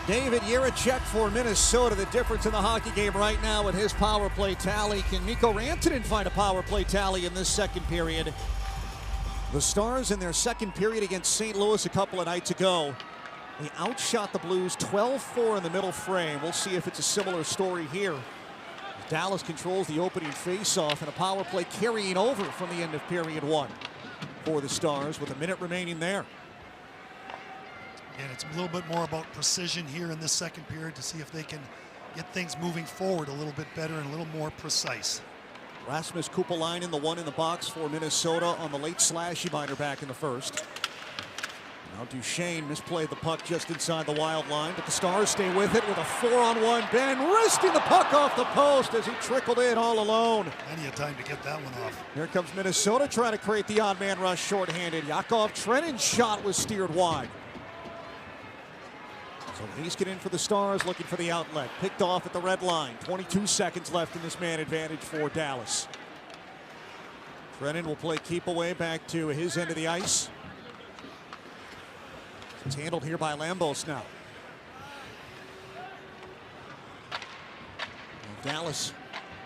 David Jiricek for Minnesota. The difference in the hockey game right now with his power play tally. Can Mikko Rantanen find a power play tally in this second period? The Stars in their second period against St. Louis a couple of nights ago, they outshot the Blues 12-4 in the middle frame. We'll see if it's a similar story here. Dallas controls the opening faceoff and a power play carrying over from the end of period 1 for the Stars with a minute remaining there. And it's a little bit more about precision here in this second period to see if they can get things moving forward a little bit better and a little more precise. Rasmus Kupalainen, the one in the box for Minnesota on the late slashy minor back in the first. Now Duchesne misplayed the puck just inside the Wild line, but the Stars stay with it with a 4-on-1. Ben wristing the puck off the post as he trickled in all alone. Plenty of time to get that one off. Here comes Minnesota trying to create the odd man rush shorthanded. Yakov Trennin's shot was steered wide. So Heiskanen in for the Stars, looking for the outlet. Picked off at the red line. 22 seconds left in this man advantage for Dallas. Trennin will play keep away back to his end of the ice. It's handled here by Lambos now. And Dallas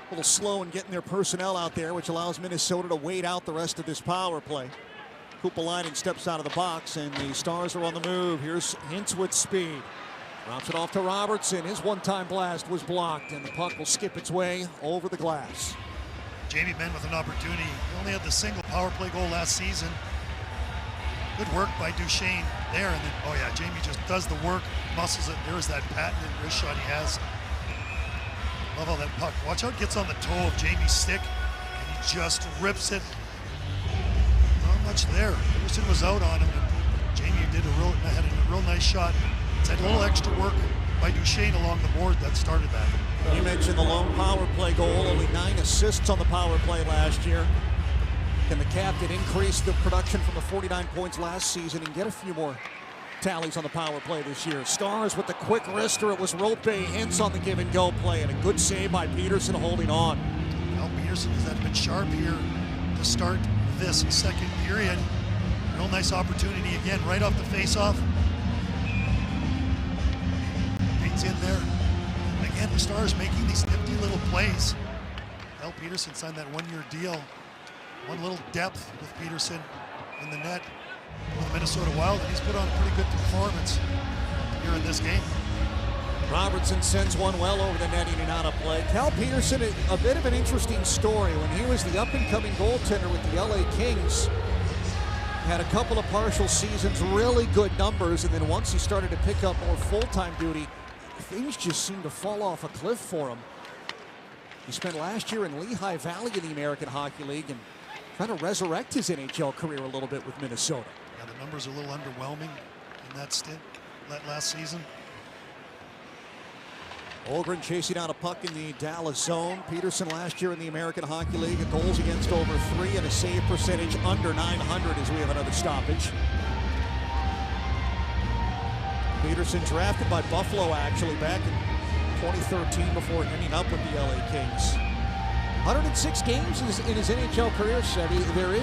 a little slow in getting their personnel out there, which allows Minnesota to wait out the rest of this power play. Kupalainen steps out of the box, and the Stars are on the move. Here's Hintz with speed. Drops it off to Robertson. His one-time blast was blocked, and the puck will skip its way over the glass. Jamie Benn with an opportunity. He only had the single power play goal last season. Good work by Duchesne there, and then, oh yeah, Jamie just does the work, muscles it. There's that patented wrist shot he has. Love all that puck. Watch how it gets on the toe of Jamie's stick, and he just rips it. Not much there. Peterson was out on him, and Jamie had a real nice shot. It's had a little extra work by Duchesne along the board that started that. You mentioned the lone power play goal, only 9 assists on the power play last year. Can the captain increase the production from the 49 points last season and get a few more tallies on the power play this year? Stars with the quick wrister. It was Rope Hintz on the give and go play, and a good save by Peterson holding on. Well, Peterson has been sharp here to start this second period. Real nice opportunity again, right off the faceoff. Bates in there. Again, the Stars making these nifty little plays. Al Peterson signed that one-year deal. One little depth with Peterson in the net for the Minnesota Wild, and he's put on a pretty good performance here in this game. Robertson sends one well over the netting and out of play. Cal Peterson, a bit of an interesting story. When he was the up-and-coming goaltender with the LA Kings, had a couple of partial seasons, really good numbers, and then once he started to pick up more full-time duty, things just seemed to fall off a cliff for him. He spent last year in Lehigh Valley in the American Hockey League and trying to resurrect his NHL career a little bit with Minnesota. Yeah, the numbers are a little underwhelming in that stint last season. Holmgren chasing down a puck in the Dallas zone. Peterson last year in the American Hockey League, a goals against over 3 and a save percentage under 900 as we have another stoppage. Peterson drafted by Buffalo actually back in 2013 before ending up with the LA Kings. 106 games in his NHL career, Sevy. There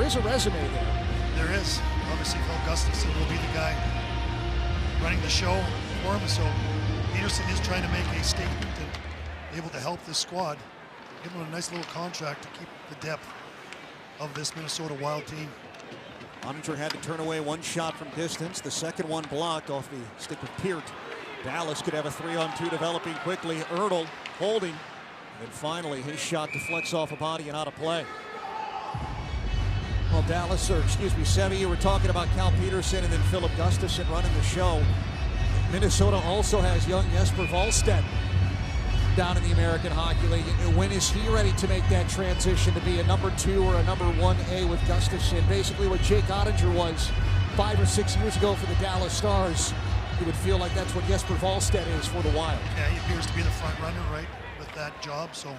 is a resume there. There is. Obviously, Phil Gustafson will be the guy running the show for him. So Peterson is trying to make a statement and be able to help this squad. Give him a nice little contract to keep the depth of this Minnesota Wild team. Oettinger had to turn away one shot from distance. The second one blocked off the stick of Peart. Dallas could have a 3-on-2 developing quickly. Ertl holding. And finally, his shot deflects off a body and out of play. Well, Sevy, you were talking about Cal Peterson and then Philip Gustafson running the show. Minnesota also has young Jesper Wallstedt down in the American Hockey League. When is he ready to make that transition to be a number 2 or a number 1A with Gustafson? Basically what Jake Oettinger was 5 or 6 years ago for the Dallas Stars. You would feel like that's what Jesper Wallstedt is for the Wild. Yeah, he appears to be the front runner, right, with that job. So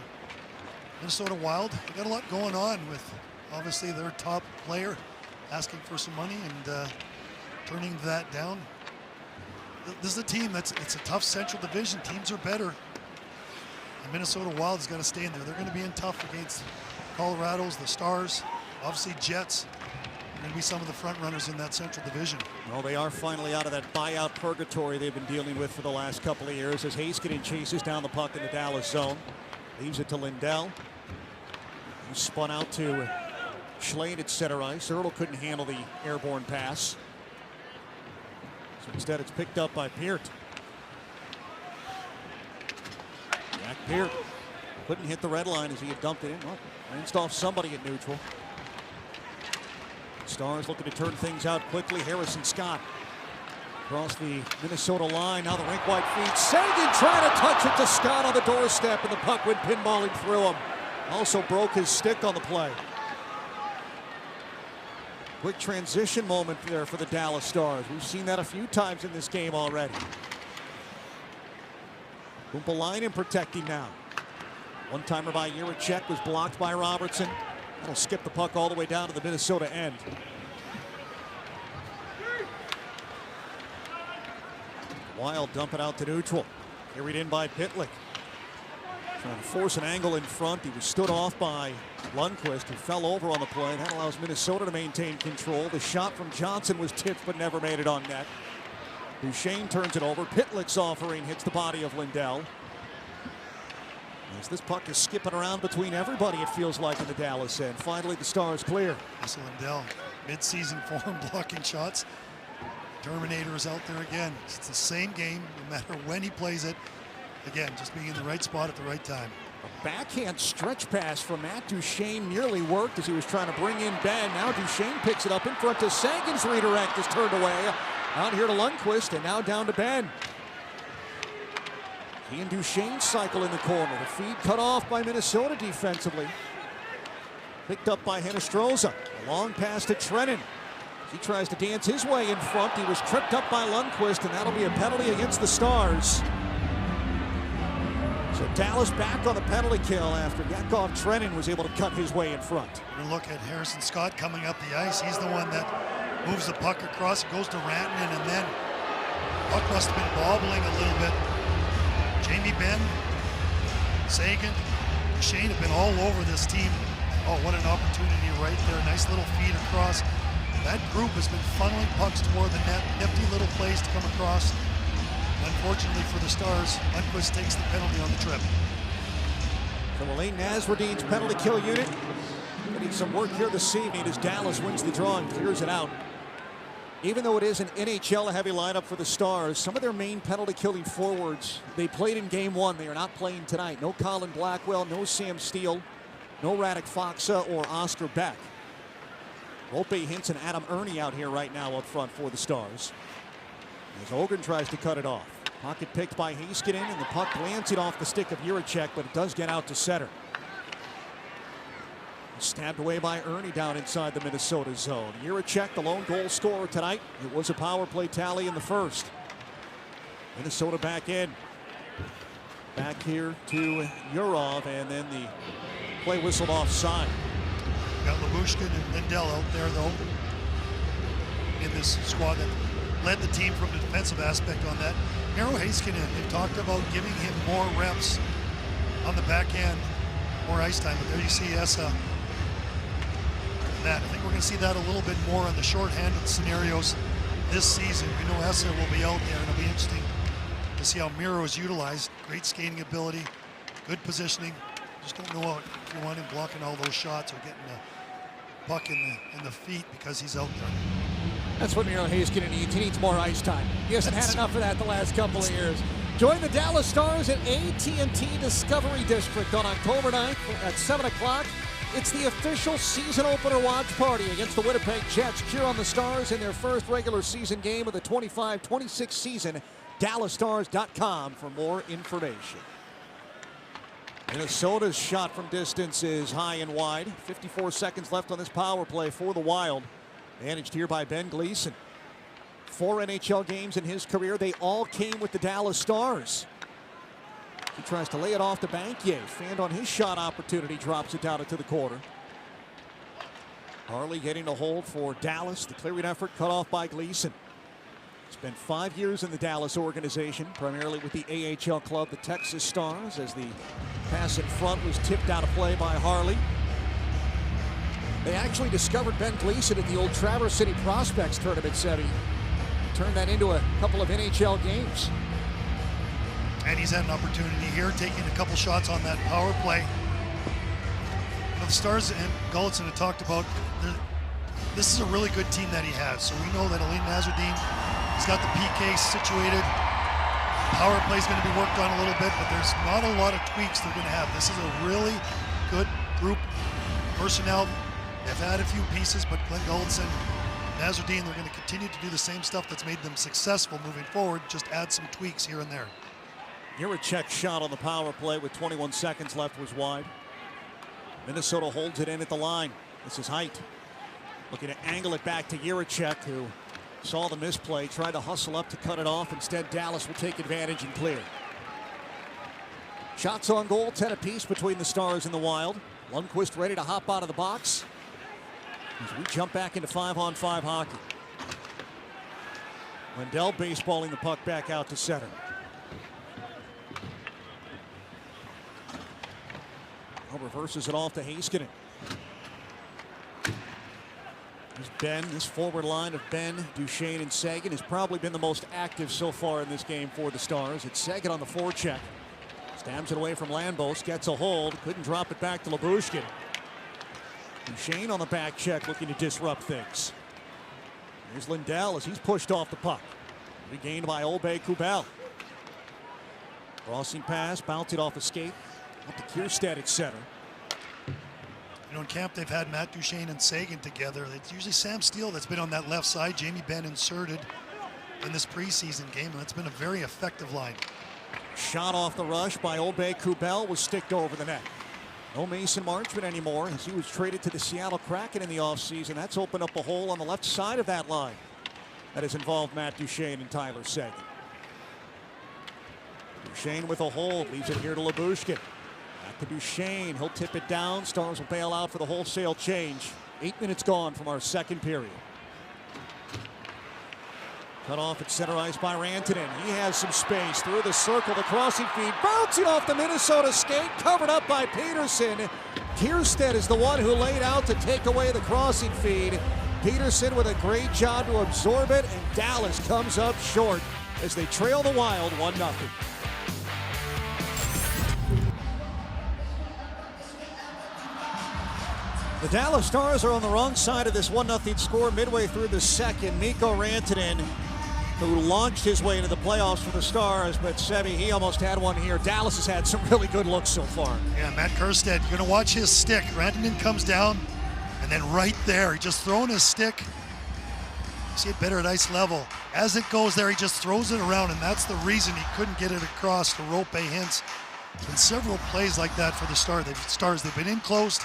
Minnesota Wild, they got a lot going on with obviously their top player asking for some money and turning that down. This is a team it's a tough Central Division. Teams are better. The Minnesota Wild has got to stay in there. They're going to be in tough against Colorado's, the Stars, obviously Jets. They're going to be some of the front runners in that Central Division. Well, they are finally out of that buyout purgatory they've been dealing with for the last couple of years as Heiskanen chases down the puck in the Dallas zone. Leaves it to Lindell. He spun out to Schlade at center ice. Ertl couldn't handle the airborne pass. So instead it's picked up by Peart. Jack Peart couldn't hit the red line as he had dumped it in. Well, rinsed off somebody at neutral. Stars looking to turn things out quickly. Harrison Scott across the Minnesota line. Now the rink-wide feed. Seguin trying to touch it to Scott on the doorstep, and the puck went pinballing through him. Also broke his stick on the play. Quick transition moment there for the Dallas Stars. We've seen that a few times in this game already. Kumpalainen protecting now. One-timer by Jiricek was blocked by Robertson. That'll skip the puck all the way down to the Minnesota end. Wild dump it out to neutral. Carried in by Pitlick. Trying to force an angle in front. He was stood off by Lundqvist, who fell over on the play. That allows Minnesota to maintain control. The shot from Johnson was tipped but never made it on net. Duchesne turns it over. Pitlick's offering hits the body of Lindell. As this puck is skipping around between everybody, it feels like, in the Dallas end. Finally, the Stars clear. So Lindell, mid-season form, blocking shots. Terminator is out there again. It's the same game, no matter when he plays it. Again, just being in the right spot at the right time. A backhand stretch pass from Matt Duchesne nearly worked as he was trying to bring in Ben. Now Duchesne picks it up in front to Sagan's redirect is turned away. Out here to Lundqvist and now down to Ben. He and Duchesne cycle in the corner. The feed cut off by Minnesota defensively. Picked up by Hinostroza. A long pass to Trennan. He tries to dance his way in front. He was tripped up by Lundqvist, and that'll be a penalty against the Stars. So Dallas back on the penalty kill after Yakov Trenin was able to cut his way in front. We look at Harrison Scott coming up the ice. He's the one that moves the puck across. It goes to Rantanen, and then the puck must have been wobbling a little bit. Jamie Benn, Sagan, Shane have been all over this team. Oh, what an opportunity right there. Nice little feed across. That group has been funneling pucks toward the net. Nifty little plays to come across. Unfortunately for the Stars, Lundqvist takes the penalty on the trip. So Elaine Nasradine's penalty kill unit getting some work here this evening as Dallas wins the draw and clears it out. Even though it is an NHL-heavy lineup for the Stars, some of their main penalty-killing forwards, they played in Game 1. They are not playing tonight. No Colin Blackwell, no Sam Steele, no Radek Faksa or Oscar Beck. Volpe, Hintz, and Adam Ernie out here right now up front for the Stars. As Ogren tries to cut it off. Pocket picked by Heiskanen, and the puck glancing off the stick of Jiricek, but it does get out to center. Stabbed away by Ernie down inside the Minnesota zone. Jiricek, the lone goal scorer tonight. It was a power play tally in the first. Minnesota back in. Back here to Yurov, and then the play whistled offside. Got Labushkin and Lindell out there, though, in this squad that led the team from the defensive aspect on that. Miro Heiskanen, they've talked about giving him more reps on the back end, more ice time, but there you see Essa. That I think we're going to see that a little bit more on the short-handed scenarios this season. We know Essa will be out there, and it'll be interesting to see how Miro is utilized. Great skating ability, good positioning. Just don't know if you want him blocking all those shots or getting the puck in the feet because he's out there. That's what Miro Heiskanen needs. He needs more ice time. He hasn't had enough of that the last couple of years. Join the Dallas Stars at AT&T Discovery District on October 9th at 7 o'clock. It's the official season opener watch party against the Winnipeg Jets. Cheer on the Stars in their first regular season game of the 25-26 season. DallasStars.com for more information. Minnesota's shot from distance is high and wide. 54 seconds left on this power play for the Wild. Managed here by Ben Gleason. 4 NHL games in his career. They all came with the Dallas Stars. He tries to lay it off to Bankier. Fanned on his shot opportunity. Drops it down into the corner. Harley getting a hold for Dallas. The clearing effort cut off by Gleason. Spent 5 years in the Dallas organization, primarily with the AHL club, the Texas Stars, as the pass in front was tipped out of play by Harley. They actually discovered Ben Gleason at the old Traverse City Prospects tournament, Sevi. Turned that into a couple of NHL games. And he's had an opportunity here, taking a couple shots on that power play. You know, the Stars and Gulutzan had talked about, this is a really good team that he has. So we know that Alain Nasreddine, he's got the PK situated. Power play is going to be worked on a little bit, but there's not a lot of tweaks they're going to have. This is a really good group personnel. They've had a few pieces, but Glenn Gulutzan, Nasreddine, they're going to continue to do the same stuff that's made them successful moving forward, just add some tweaks here and there. Jiricek's shot on the power play with 21 seconds left was wide. Minnesota holds it in at the line. This is Height looking to angle it back to Jiricek, who saw the misplay, tried to hustle up to cut it off. Instead, Dallas will take advantage and clear. Shots on goal, 10 apiece between the Stars and the Wild. Lundqvist ready to hop out of the box as we jump back into 5-on-5 hockey. Lindell baseballing the puck back out to center. Now reverses it off to Heiskanen. This forward line of Ben, Duchesne, and Sagan has probably been the most active so far in this game for the Stars. It's Sagan on the forecheck. Stabs it away from Lambos, gets a hold, couldn't drop it back to Labushkin. Duchesne on the back check looking to disrupt things. Here's Lindell as he's pushed off the puck. Regained by Kubel. Crossing pass, bounced it off a skate. Up to Kierstead at center. You know, in camp, they've had Matt Duchesne and Sagan together. It's usually Sam Steele that's been on that left side. Jamie Benn inserted in this preseason game, and it's been a very effective line. Shot off the rush by Kubel was sticked over the net. No Mason Marchment anymore as he was traded to the Seattle Kraken in the offseason. That's opened up a hole on the left side of that line that has involved Matt Duchesne and Tyler Sagan. Duchesne with a hold, leaves it here to Labushkin. Back to Duchesne, he'll tip it down. Stars will bail out for the wholesale change. 8 minutes gone from our second period. Cut off at center ice by Rantanen. He has some space through the circle, the crossing feed, bouncing off the Minnesota skate, covered up by Peterson. Kierstead is the one who laid out to take away the crossing feed. Peterson with a great job to absorb it, and Dallas comes up short as they trail the Wild 1-0. The Dallas Stars are on the wrong side of this 1-0 score midway through the second. Mikko Rantanen, who launched his way into the playoffs for the Stars, but Sevi, he almost had one here. Dallas has had some really good looks so far. Yeah, Matt Kierstead, you're going to watch his stick. Rantanen comes down, and then right there, he just throwing his stick. You see it better at ice level. As it goes there, he just throws it around, and that's the reason he couldn't get it across to Roope Hintz. There's been several plays like that for the Stars. They've been in close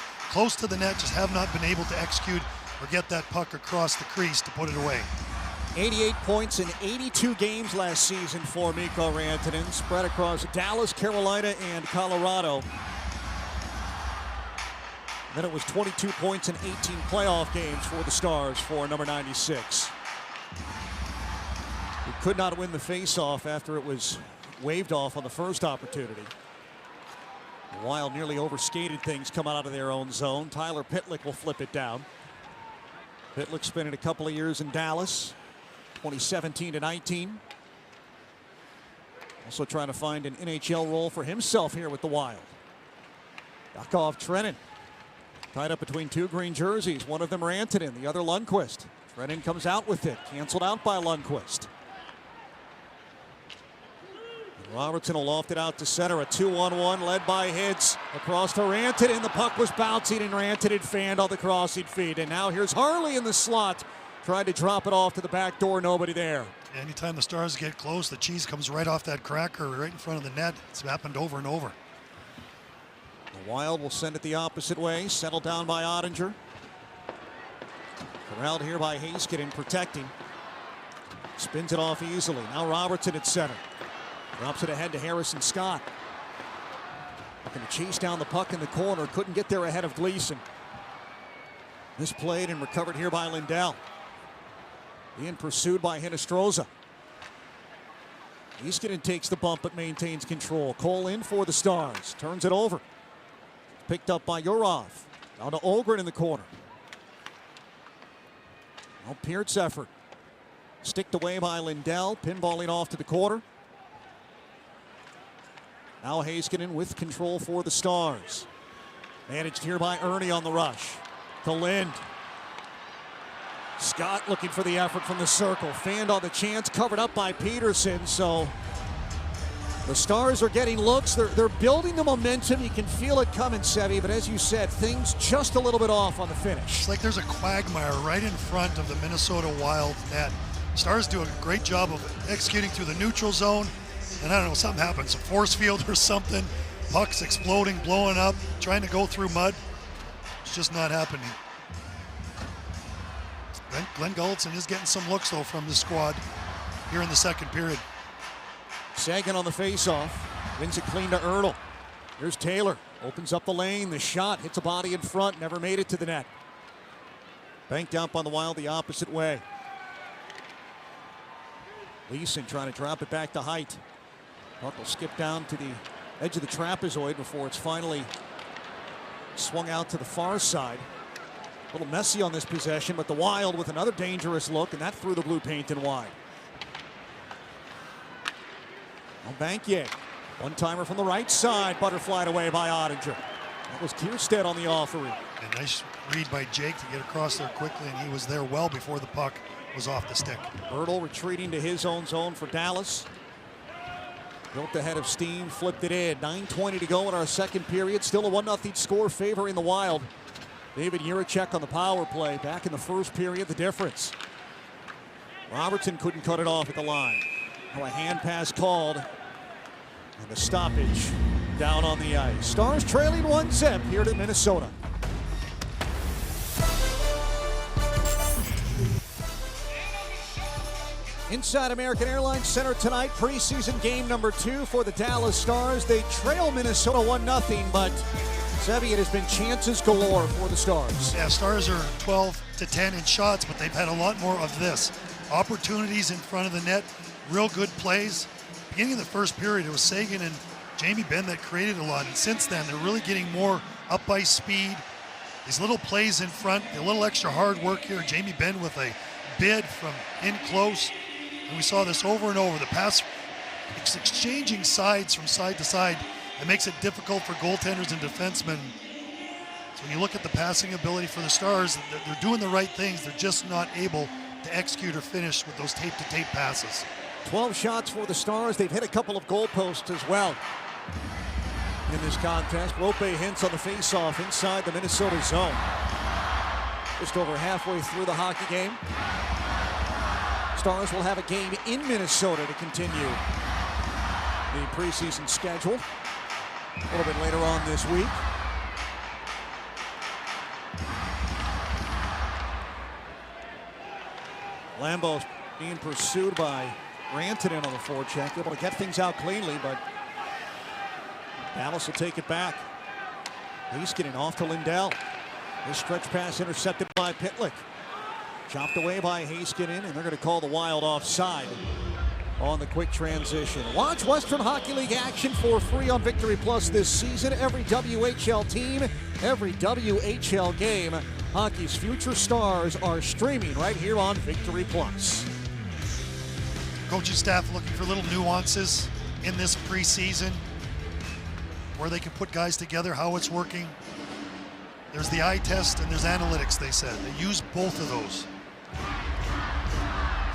to the net, just have not been able to execute or get that puck across the crease to put it away. 88 points in 82 games last season for Mikko Rantanen, spread across Dallas, Carolina, and Colorado. Then it was 22 points in 18 playoff games for the Stars for number 96. He could not win the faceoff after it was waved off on the first opportunity. The Wild nearly overskated things coming out of their own zone. Tyler Pitlick will flip it down. Pitlick spending a couple of years in Dallas, 2017 to 19. Also trying to find an NHL role for himself here with the Wild. Yakov Trenin tied up between two green jerseys. One of them Rantanen, the other Lundqvist. Trenin comes out with it, canceled out by Lundqvist. Robertson will loft it out to center. A 2-on-1 led by Hitz. Across to Rantanen. The puck was bouncing and Rantanen fanned on the crossing feed. And now here's Harley in the slot. Tried to drop it off to the back door. Nobody there. Anytime the Stars get close, the cheese comes right off that cracker right in front of the net. It's happened over and over. The Wild will send it the opposite way. Settled down by Ottinger. Corralled here by Heiskanen protecting. Spins it off easily. Now Robertson at center. Drops it ahead to Harrison Scott. Looking to chase down the puck in the corner. Couldn't get there ahead of Gleason. Misplayed and recovered here by Lindell. Being pursued by Hinostroza. Heiskanen takes the bump but maintains control. Cole in for the Stars. Turns it over. Picked up by Yurov. Down to Ogren in the corner. Now Peart's effort. Sticked away by Lindell. Pinballing off to the corner. Now Heiskanen with control for the Stars. Managed here by Ernie on the rush. To Lind. Scott looking for the effort from the circle. Fanned on the chance, covered up by Peterson. So the Stars are getting looks. They're building the momentum. You can feel it coming, Sevy. But as you said, things just a little bit off on the finish. It's like there's a quagmire right in front of the Minnesota Wild net. Stars do a great job of executing through the neutral zone. And I don't know, something happens, a force field or something. Pucks exploding, blowing up, trying to go through mud. It's just not happening. Glenn Gulletson is getting some looks, though, from the squad here in the second period. Sagan on the faceoff. Wins it clean to Erdl. Here's Taylor. Opens up the lane. The shot hits a body in front. Never made it to the net. Banked out by the Wild the opposite way. Leeson trying to drop it back to Height. Puck will skip down to the edge of the trapezoid before it's finally swung out to the far side. A little messy on this possession, but the Wild with another dangerous look, and that threw the blue paint in wide. Now Bankier. One-timer from the right side, butterflied away by Ottinger. That was Kierstead on the offering. A nice read by Jake to get across there quickly, and he was there well before the puck was off the stick. Erdl retreating to his own zone for Dallas. Built the head of steam, flipped it in. 9:20 to go in our second period. Still a 1-0 score favoring the Wild. David Jiricek on the power play. Back in the first period, the difference. Robertson couldn't cut it off at the line. Now a hand pass called. And a stoppage down on the ice. Stars trailing 1-0 here to Minnesota. Inside American Airlines Center tonight, preseason game number 2 for the Dallas Stars. They trail Minnesota 1-0, but Sevy, it has been chances galore for the Stars. Yeah, Stars are 12-10 in shots, but they've had a lot more of this. Opportunities in front of the net, real good plays. Beginning of the first period, it was Sagan and Jamie Benn that created a lot, and since then, they're really getting more up ice speed. These little plays in front, a little extra hard work here. Jamie Benn with a bid from in close. And we saw this over and over. The pass, exchanging sides from side to side. It makes it difficult for goaltenders and defensemen. So when you look at the passing ability for the Stars, they're doing the right things. They're just not able to execute or finish with those tape-to-tape passes. 12 shots for the Stars. They've hit a couple of goalposts as well in this contest. Rope Hintz on the faceoff inside the Minnesota zone. Just over halfway through the hockey game. Stars will have a game in Minnesota to continue the preseason schedule a little bit later on this week. Lambeau's Being pursued by Rantanen on the forecheck, able to get things out cleanly, but Dallas will take it back. Heiskanen off to Lindell. His stretch pass intercepted by Pitlick. Chopped away by Heiskanen, and they're going to call the Wild offside on the quick transition. Watch Western Hockey League action for free on Victory Plus this season. Every WHL team, every WHL game. Hockey's future stars are streaming right here on Victory Plus. Coaching staff looking for little nuances in this preseason, where they can put guys together, how it's working. There's the eye test and there's analytics, they said. They use both of those.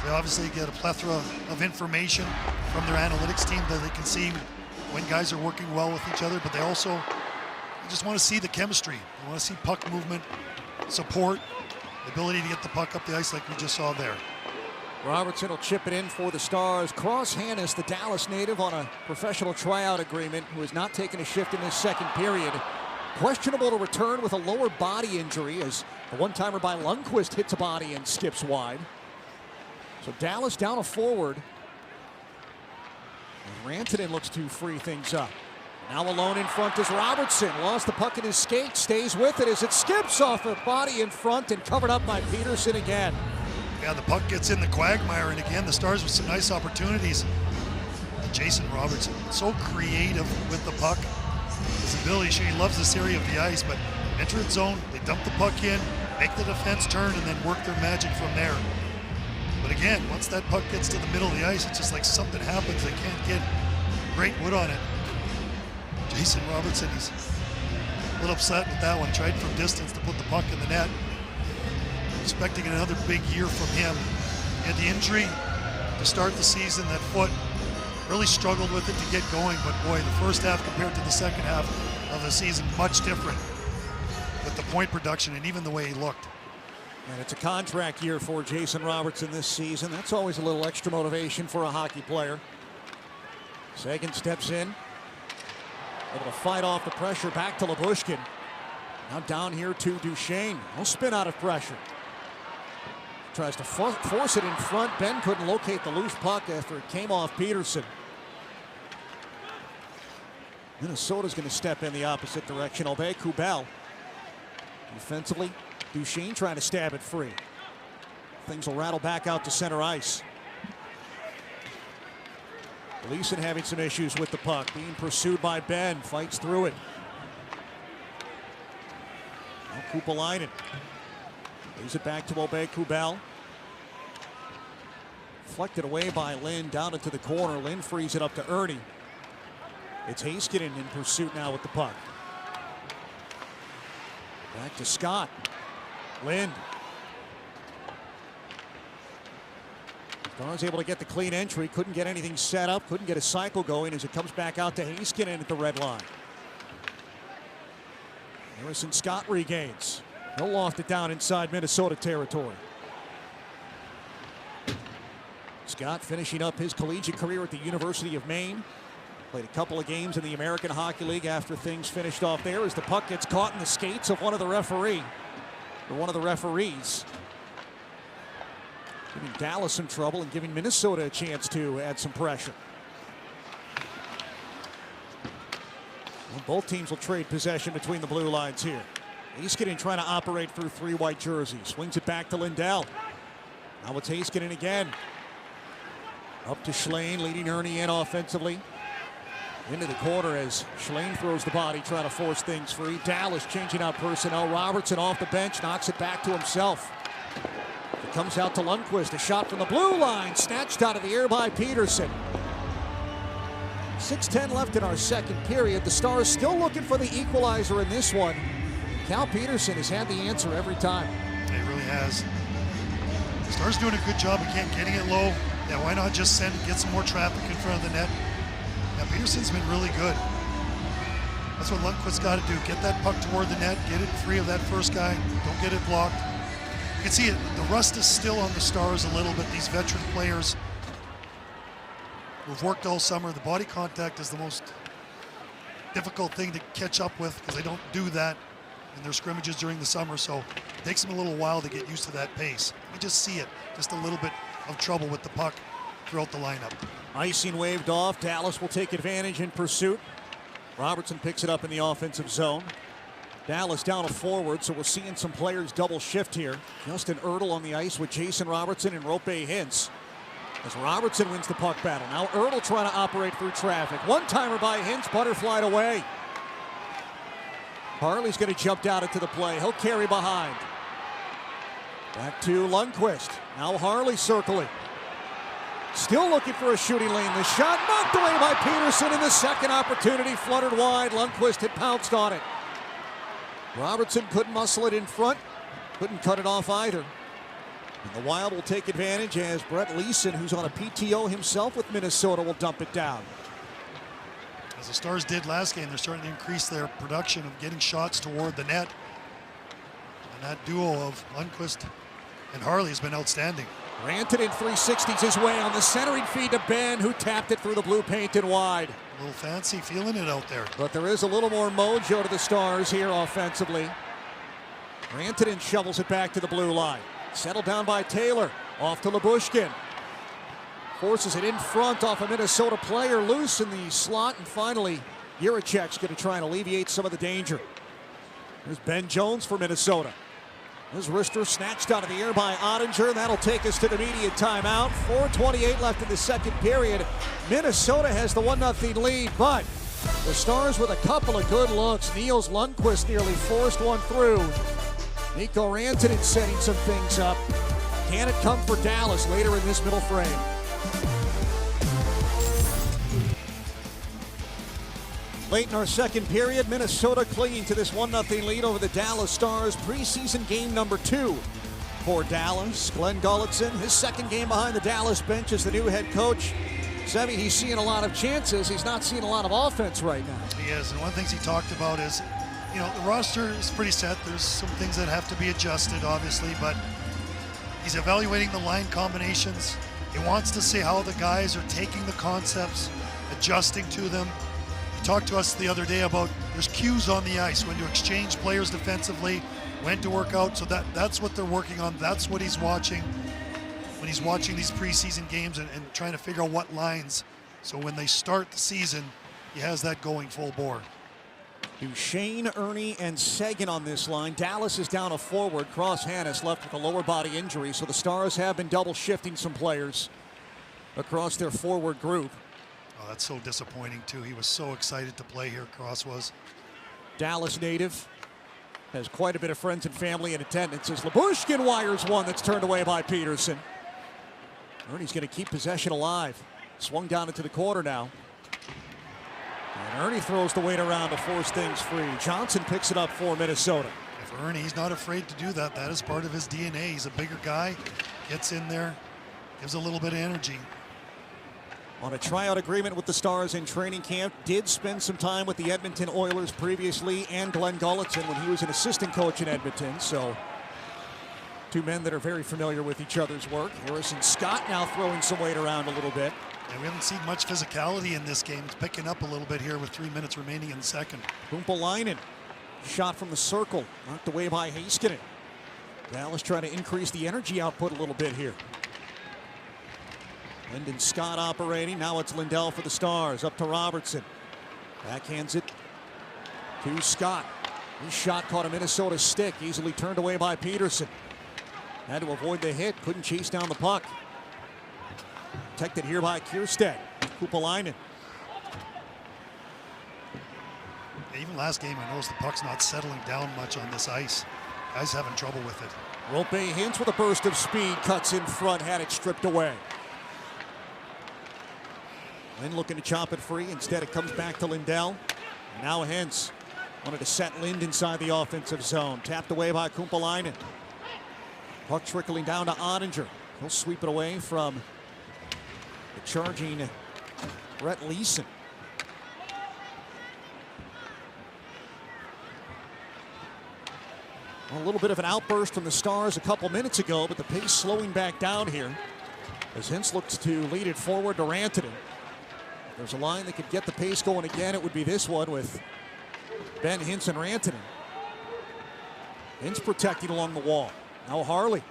They obviously get a plethora of information from their analytics team that they can see when guys are working well with each other, but they just want to see the chemistry. They want to see puck movement, support, the ability to get the puck up the ice like we just saw there. Robertson will chip it in for the Stars. Cross Hannes, the Dallas native, on a professional tryout agreement, who has not taken a shift in this second period. Questionable to return with a lower body injury, as the one-timer by Lundqvist hits a body and skips wide. So Dallas down a forward. And Rantanen looks to free things up. Now alone in front is Robertson. Lost the puck in his skate, stays with it as it skips off a body in front and covered up by Peterson again. Yeah, the puck gets in the quagmire, and again, the Stars with some nice opportunities. And Jason Robertson, so creative with the puck. His ability, he loves this area of the ice, but enter its zone, they dump the puck in, make the defense turn, and then work their magic from there. But again, once that puck gets to the middle of the ice, it's just like something happens. They can't get great wood on it. Jason Robertson, he's a little upset with that one. Tried from distance to put the puck in the net. Expecting another big year from him. He had the injury to start the season, that foot. Really struggled with it to get going, but boy, the first half compared to the second half of the season, much different with the point production and even the way he looked. And it's a contract year for Jason Robertson this season. That's always a little extra motivation for a hockey player. Sagan steps in, able to fight off the pressure, back to Lyubushkin. Now down here to Duchesne. No spin out of pressure. Tries to force it in front. Ben couldn't locate the loose puck after it came off Peterson. Minnesota's going to step in the opposite direction. Aubé-Kubel. Defensively, Duchesne trying to stab it free. Things will rattle back out to center ice. Gleason having some issues with the puck. Being pursued by Ben. Fights through it. Now Kupalainen. Leaves it back to Aubé-Kubel. Deflected away by Lynn down into the corner. Lynn frees it up to Ernie. It's Heiskanen in pursuit now with the puck. Back to Scott. Lynn. Stars able to get the clean entry. Couldn't get anything set up. Couldn't get a cycle going as it comes back out to Heiskanen at the red line. Harrison Scott regains. He'll loft it down inside Minnesota territory. Scott finishing up his collegiate career at the University of Maine. Played a couple of games in the American Hockey League after things finished off there as the puck gets caught in the skates of one of the referees. Giving Dallas some trouble and giving Minnesota a chance to add some pressure. Well, both teams will trade possession between the blue lines here. Heiskanen trying to operate through three white jerseys. Swings it back to Lindell. Now it's Heiskanen again. Up to Schlein, leading Ernie in offensively. Into the corner as Schlein throws the body, trying to force things free. Dallas changing out personnel. Robertson off the bench, knocks it back to himself. It comes out to Lundqvist. A shot from the blue line, snatched out of the air by Peterson. 6:10 left in our second period. The Stars still looking for the equalizer in this one. Cal Peterson has had the answer every time. He really has. The Stars doing a good job again getting it low. Yeah, why not just get some more traffic in front of the net? Yeah, Peterson's been really good. That's what Lundqvist's got to do. Get that puck toward the net, get it free of that first guy, don't get it blocked. You can see it, the rust is still on the Stars a little bit. These veteran players who've worked all summer, the body contact is the most difficult thing to catch up with because they don't do that in their scrimmages during the summer, so it takes them a little while to get used to that pace. You just see it just a little bit of trouble with the puck throughout the lineup. Icing waved off. Dallas will take advantage in pursuit. Robertson picks it up in the offensive zone. Dallas down a forward, so we're seeing some players double shift here. Justin Ertl on the ice with Jason Robertson and Rope Hintz. As Robertson wins the puck battle. Now Ertl trying to operate through traffic. One-timer by Hintz, butterflied away. Harley's going to jump down into the play. He'll carry behind. Back to Lundqvist. Now Harley circling. Still looking for a shooting lane. The shot knocked away by Peterson, and the second opportunity fluttered wide. Lundqvist had pounced on it. Robertson couldn't muscle it in front. Couldn't cut it off either. And the Wild will take advantage as Brett Leeson, who's on a PTO himself with Minnesota, will dump it down. As the Stars did last game, they're starting to increase their production of getting shots toward the net. And that duo of Lundqvist and Harley has been outstanding. Rantanen 360s his way on the centering feed to Ben, who tapped it through the blue paint and wide. A little fancy feeling it out there. But there is a little more mojo to the Stars here offensively. Rantanen shovels it back to the blue line. Settled down by Taylor. Off to Lyubushkin. Forces it in front off a Minnesota player loose in the slot. And finally, Jiricek's going to try and alleviate some of the danger. There's Ben Jones for Minnesota. His wrister snatched out of the air by Ottinger. That'll take us to the immediate timeout. 4:28 left in the second period. Minnesota has the 1-0 lead, but the Stars with a couple of good looks. Niels Lundqvist nearly forced one through. Mikko Rantanen setting some things up. Can it come for Dallas later in this middle frame? Late in our second period, Minnesota clinging to this 1-0 lead over the Dallas Stars. Preseason game number 2 for Dallas. Glenn Gulutzan, his second game behind the Dallas bench as the new head coach. Sevy, he's seeing a lot of chances. He's not seeing a lot of offense right now. He is, and one of the things he talked about is, you know, the roster is pretty set. There's some things that have to be adjusted, obviously, but he's evaluating the line combinations. He wants to see how the guys are taking the concepts, adjusting to them. He talked to us the other day about there's cues on the ice, when to exchange players defensively, when to work out. So that's what they're working on. That's what he's watching when he's watching these preseason games and trying to figure out what lines. So when they start the season, he has that going full bore. Duchesne, Ernie, and Seguin on this line. Dallas is down a forward. Cross Hannes left with a lower body injury, so the Stars have been double shifting some players across their forward group. Oh, that's so disappointing, too. He was so excited to play here, Cross was. Dallas native. Has quite a bit of friends and family in attendance as Lyubushkin wires one that's turned away by Peterson. Ernie's going to keep possession alive. Swung down into the corner now. And Ernie throws the weight around to force things free. Johnson picks it up for Minnesota. If Ernie, he's not afraid to do that. That is part of his DNA. He's a bigger guy, gets in there, gives a little bit of energy. On a tryout agreement with the Stars in training camp, did spend some time with the Edmonton Oilers previously and Glenn Gulutzan when he was an assistant coach in Edmonton. So two men that are very familiar with each other's work. Harrison Scott now throwing some weight around a little bit. Yeah, we haven't seen much physicality in this game. It's picking up a little bit here with 3 minutes remaining in the second. Kumpalainen, shot from the circle, knocked away by Heiskanen. Dallas trying to increase the energy output a little bit here. Lyndon Scott operating. Now it's Lindell for the Stars. Up to Robertson. Backhands it to Scott. His shot caught a Minnesota stick. Easily turned away by Peterson. Had to avoid the hit. Couldn't chase down the puck. Protected here by Kierstead. Kumpalainen. Even last game, I noticed the puck's not settling down much on this ice. Guys having trouble with it. Rope Hintz with a burst of speed. Cuts in front. Had it stripped away. Lynn looking to chop it free. Instead, it comes back to Lindell. And now Hintz wanted to set Lind inside the offensive zone. Tapped away by Kumpalainen. Puck trickling down to Ottinger. He'll sweep it away from the charging Brett Leeson. A little bit of an outburst from the Stars a couple minutes ago, but the pace slowing back down here as Hintz looks to lead it forward to Rantanen. There's a line that could get the pace going again. It would be this one with Ben Hintz and Rantanen. Hintz protecting along the wall. Now Harley.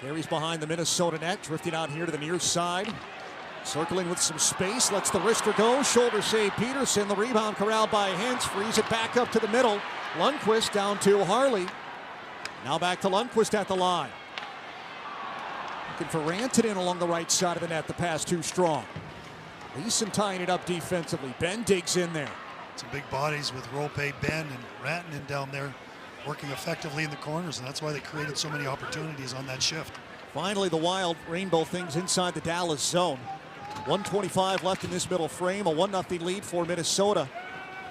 Carries behind the Minnesota net, drifting out here to the near side. Circling with some space, lets the wrister go. Shoulder save Peterson. The rebound corralled by Hintz. Frees it back up to the middle. Lundqvist down to Harley. Now back to Lundqvist at the line. Looking for Rantanen along the right side of the net. The pass too strong. Leeson tying it up defensively. Ben digs in there. Some big bodies with Rope, Ben, and Rantanen down there working effectively in the corners, and that's why they created so many opportunities on that shift. Finally, the Wild rainbow things inside the Dallas zone. 1:25 left in this middle frame. A 1-0 lead for Minnesota.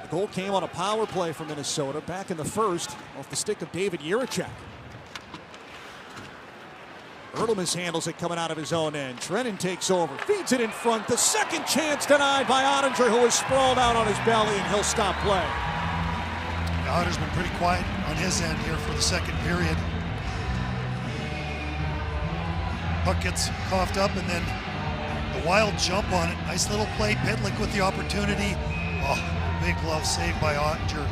The goal came on a power play for Minnesota back in the first off the stick of David Jiricek. Erdelmas handles it coming out of his own end. Trennan takes over, feeds it in front. The second chance denied by Ottinger, who is sprawled out on his belly, and he'll stop play. Otter's been pretty quiet on his end here for the second period. Puck gets coughed up, and then the Wild jump on it. Nice little play. Pitlick with the opportunity. Oh, big glove save by Ottinger.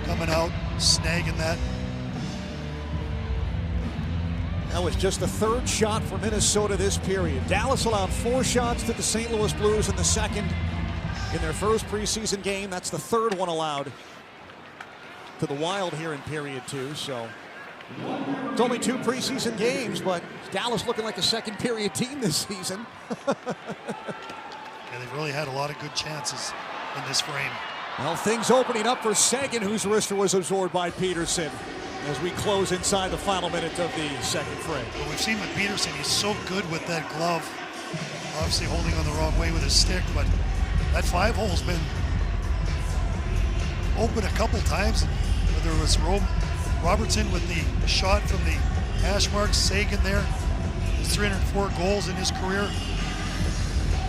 Coming out, snagging that. That was just the third shot for Minnesota this period. Dallas allowed 4 shots to the St. Louis Blues in the second in their first preseason game. That's the third one allowed to the Wild here in period 2. So it's only 2 preseason games, but Dallas looking like a second period team this season. Yeah, they've really had a lot of good chances in this frame. Well, things opening up for Seguin, whose wrister was absorbed by Peterson, as we close inside the final minute of the second frame. Well, we've seen with Peterson, he's so good with that glove. Obviously holding on the wrong way with his stick, but that 5-hole's been open a couple times. Whether it was Robertson with the shot from the hash marks, Seguin there, his 304 goals in his career,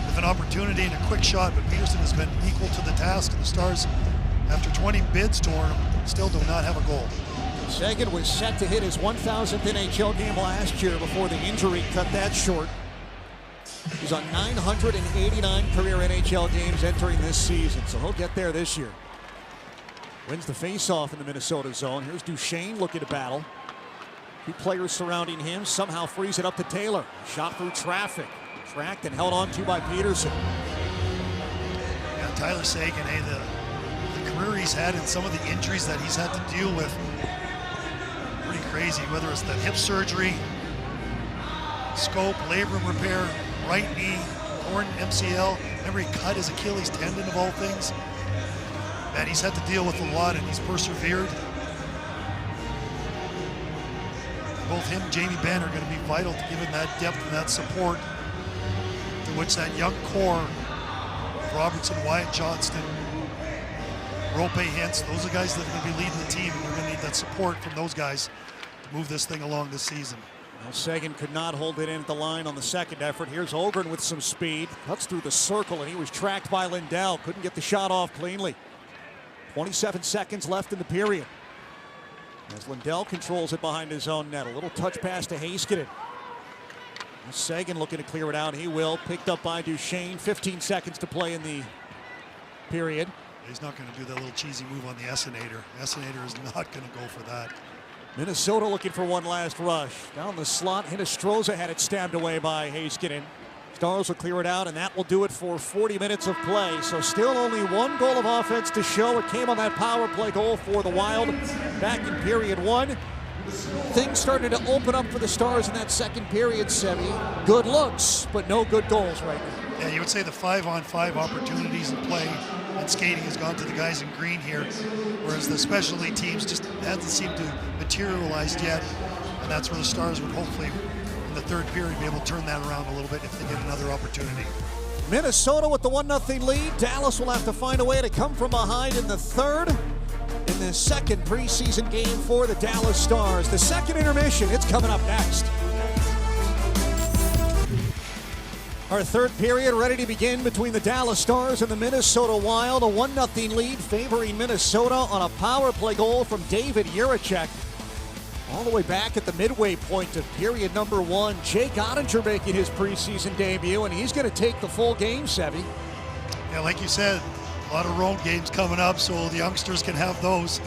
with an opportunity and a quick shot, but Peterson has been equal to the task. The Stars, after 20 bids toward him, still do not have a goal. Seguin was set to hit his 1,000th NHL game last year before the injury cut that short. He's on 989 career NHL games entering this season, so he'll get there this year. Wins the faceoff in the Minnesota zone. Here's Duchesne looking to battle. 2 players surrounding him, somehow frees it up to Taylor. Shot through traffic, tracked and held on to by Peterson. Yeah, Tyler Seguin, the career he's had and some of the injuries that he's had to deal with, pretty crazy. Whether it's the hip surgery, scope, labrum repair, right knee, torn MCL, remember he cut his Achilles tendon of all things. Man, he's had to deal with a lot, and he's persevered. Both him and Jamie Benn are going to be vital to give him that depth and that support, to which that young core of Robertson, Wyatt Johnston, Rope, Hintz, those are guys that are going to be leading the team, and we're going to need that support from those guys to move this thing along this season. Well, Seguin could not hold it in at the line on the second effort. Here's Ogren with some speed. Cuts through the circle, and he was tracked by Lindell. Couldn't get the shot off cleanly. 27 seconds left in the period, as Lindell controls it behind his own net. A little touch pass to Heiskanen. Seguin looking to clear it out. He will. Picked up by Duchesne. 15 seconds to play in the period. He's not going to do that little cheesy move on the Essinator. Essinator is not going to go for that. Minnesota looking for one last rush. Down the slot, Hinostroza had it stabbed away by Heiskanen. Stars will clear it out, and that will do it for 40 minutes of play. So still only 1 goal of offense to show. It came on that power play goal for the Wild back in period 1. Things started to open up for the Stars in that second period, Sevi. Good looks, but no good goals right now. Yeah, you would say the 5-on-5 opportunities in play and skating has gone to the guys in green here, whereas the specialty teams just hasn't seemed to materialize yet, and that's where the Stars would hopefully in the third period be able to turn that around a little bit if they get another opportunity. Minnesota with the 1-0 lead. Dallas will have to find a way to come from behind in the third, in the second preseason game for the Dallas Stars. The second intermission, it's coming up next. Our third period ready to begin between the Dallas Stars and the Minnesota Wild. A 1-0 lead favoring Minnesota on a power play goal from David Jiricek. All the way back at the midway point of period number 1. Jake Ottinger making his preseason debut, and he's going to take the full game, Sevi. Yeah, like you said, a lot of road games coming up, so the youngsters can have those.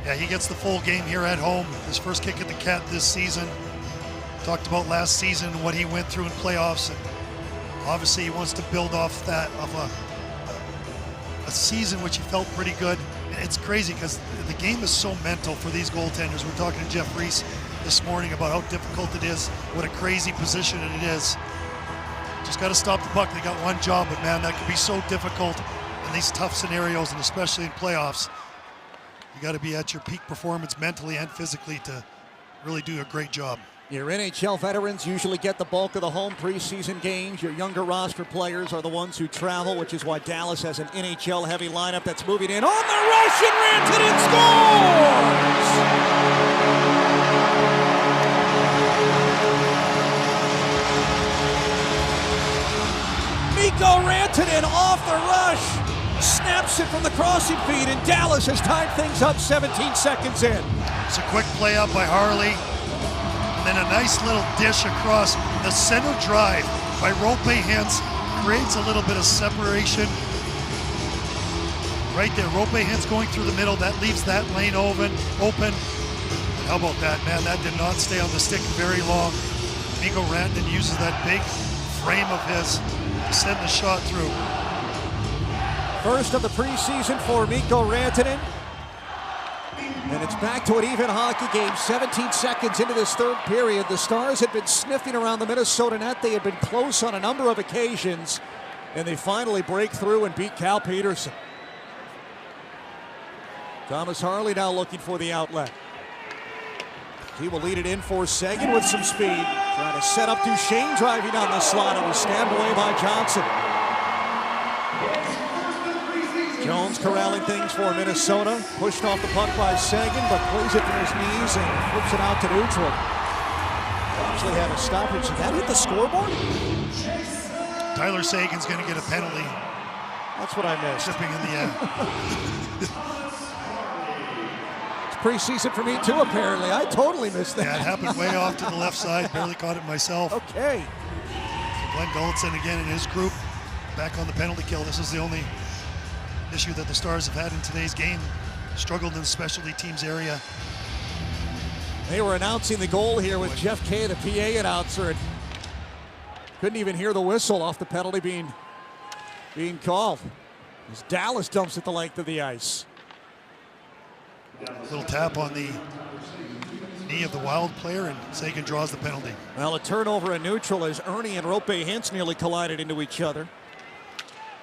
Yeah, he gets the full game here at home. His first kick at the cat this season. Talked about last season, what he went through in playoffs, and obviously he wants to build off that, of a season which he felt pretty good. And it's crazy because the game is so mental for these goaltenders. We're talking to Jeff Reese this morning about how difficult it is, what a crazy position it is. Just got to stop the puck. They got one job, but man, that can be so difficult in these tough scenarios, and especially in playoffs. You got to be at your peak performance mentally and physically to really do a great job. Your NHL veterans usually get the bulk of the home preseason games. Your younger roster players are the ones who travel, which is why Dallas has an NHL-heavy lineup that's moving in. On the rush, and Rantanen scores! Mikko Rantanen off the rush, snaps it from the crossing feed, and Dallas has tied things up 17 seconds in. It's a quick play up by Harley. And then a nice little dish across the center drive by Rope Hintz. Creates a little bit of separation. Right there, Rope Hintz going through the middle. That leaves that lane open. How about that, man? That did not stay on the stick very long. Mikko Rantanen uses that big frame of his to send the shot through. First of the preseason for Mikko Rantanen. And it's back to an even hockey game, 17 seconds into this third period. The Stars had been sniffing around the Minnesota net. They had been close on a number of occasions, and they finally break through and beat Cal Peterson. Thomas Harley now looking for the outlet. He will lead it in for Seguin with some speed. Trying to set up Duchesne driving down the slot. It was stabbed away by Johnson. Jones corralling things for Minnesota. Pushed off the puck by Seguin, but plays it from his knees and flips it out to neutral. Actually had a stoppage. Did that hit the scoreboard? Tyler Seguin's going to get a penalty. That's what I missed. Chipping in the air. It's preseason for me too, apparently. I totally missed that. Yeah, it happened way off to the left side. Barely caught it myself. Okay. Glenn Gulletson again in his group. Back on the penalty kill. This is the only issue that the Stars have had in today's game. Struggled in the specialty teams area. They were announcing the goal here with Jeff Kay, the PA announcer, and couldn't even hear the whistle off the penalty being called. As Dallas dumps at the length of the ice. Little tap on the knee of the Wild player, and Seguin draws the penalty. Well, a turnover in neutral as Ernie and Rope Hintz nearly collided into each other.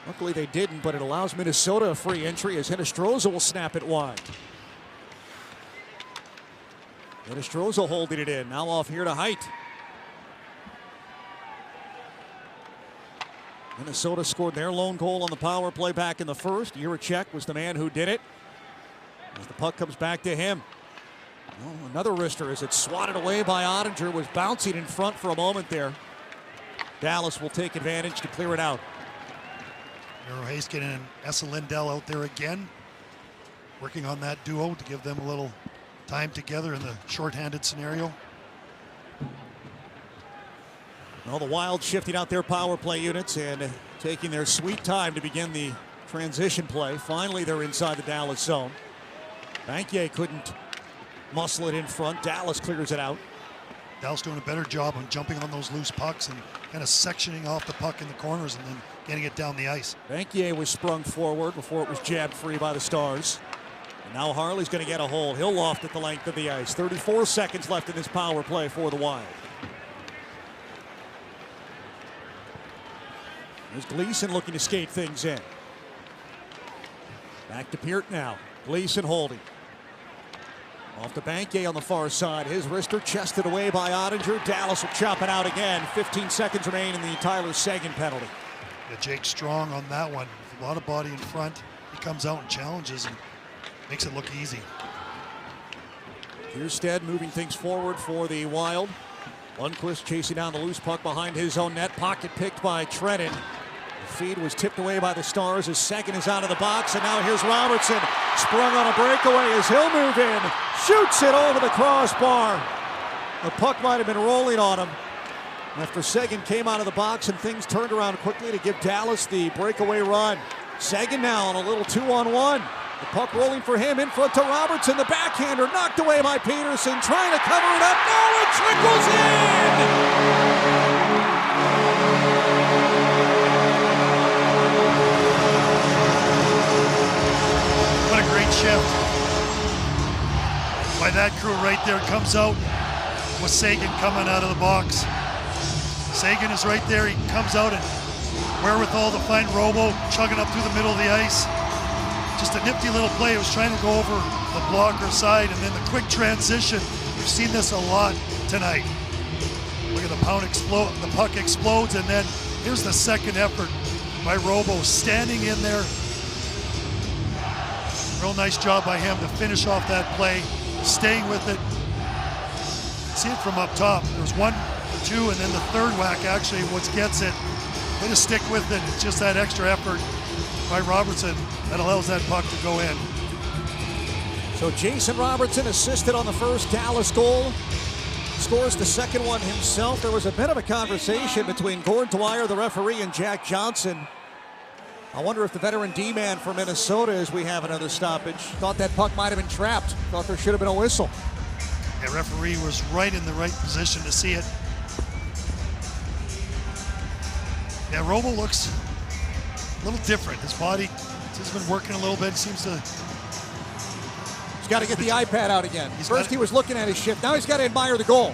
Luckily they didn't, but it allows Minnesota a free entry as Hinostroza will snap it wide. Hinostroza holding it in, now off here to Height. Minnesota scored their lone goal on the power play back in the first. Jiricek was the man who did it. As the puck comes back to him. Well, another wrister as it's swatted away by Ottinger, was bouncing in front for a moment there. Dallas will take advantage to clear it out. Miro Heiskanen and Esa Lindell out there again, working on that duo to give them a little time together in the shorthanded scenario. Well, the Wild shifting out their power play units and taking their sweet time to begin the transition play. Finally, they're inside the Dallas zone. Bankier couldn't muscle it in front. Dallas clears it out. Dallas doing a better job on jumping on those loose pucks and kind of sectioning off the puck in the corners and then getting it down the ice. Bankier was sprung forward before it was jabbed free by the Stars. And now Harley's going to get a hold. He'll loft at the length of the ice. 34 seconds left in this power play for the Wild. There's Gleason looking to skate things in. Back to Peart now. Gleason holding. Off to Bankier on the far side. His wrister chested away by Ottinger. Dallas will chop it out again. 15 seconds remain in the Tyler Seguin penalty. Yeah, Jake Strong on that one. With a lot of body in front. He comes out and challenges and makes it look easy. Kierstead moving things forward for the Wild. Lundqvist chasing down the loose puck behind his own net. Pocket picked by Trennan. The feed was tipped away by the Stars as Seguin is out of the box. And now here's Robertson. Sprung on a breakaway as he'll move in. Shoots it over the crossbar. The puck might have been rolling on him after Seguin came out of the box, and things turned around quickly to give Dallas the breakaway run. Seguin now on a little 2-on-1. The puck rolling for him, in front to Robertson. The backhander knocked away by Peterson, trying to cover it up. Oh, it trickles in! What a great shift by that crew right there. Comes out with Sagan coming out of the box. Sagan is right there. He comes out and wherewithal to find Robo chugging up through the middle of the ice. Just a nifty little play. It was trying to go over the blocker side, and then the quick transition. We've seen this a lot tonight. Look at the puck explodes, and then here's the second effort by Robo standing in there. Real nice job by him to finish off that play, staying with it. See it from up top. There's 1, 2, and then the third whack actually what gets it. Way to stick with it. It's just that extra effort by Robertson that allows that puck to go in. So Jason Robertson assisted on the first Dallas goal. Scores the second one himself. There was a bit of a conversation between Gord Dwyer, the referee, and Jack Johnson. I wonder if the veteran D-man for Minnesota, as we have another stoppage, thought that puck might have been trapped. Thought there should have been a whistle. The referee was right in the right position to see it. Yeah, Robo looks a little different. His body has been working a little bit. Seems to... He's got to get the iPad out again. First he was looking at his shift. Now he's got to admire the goal.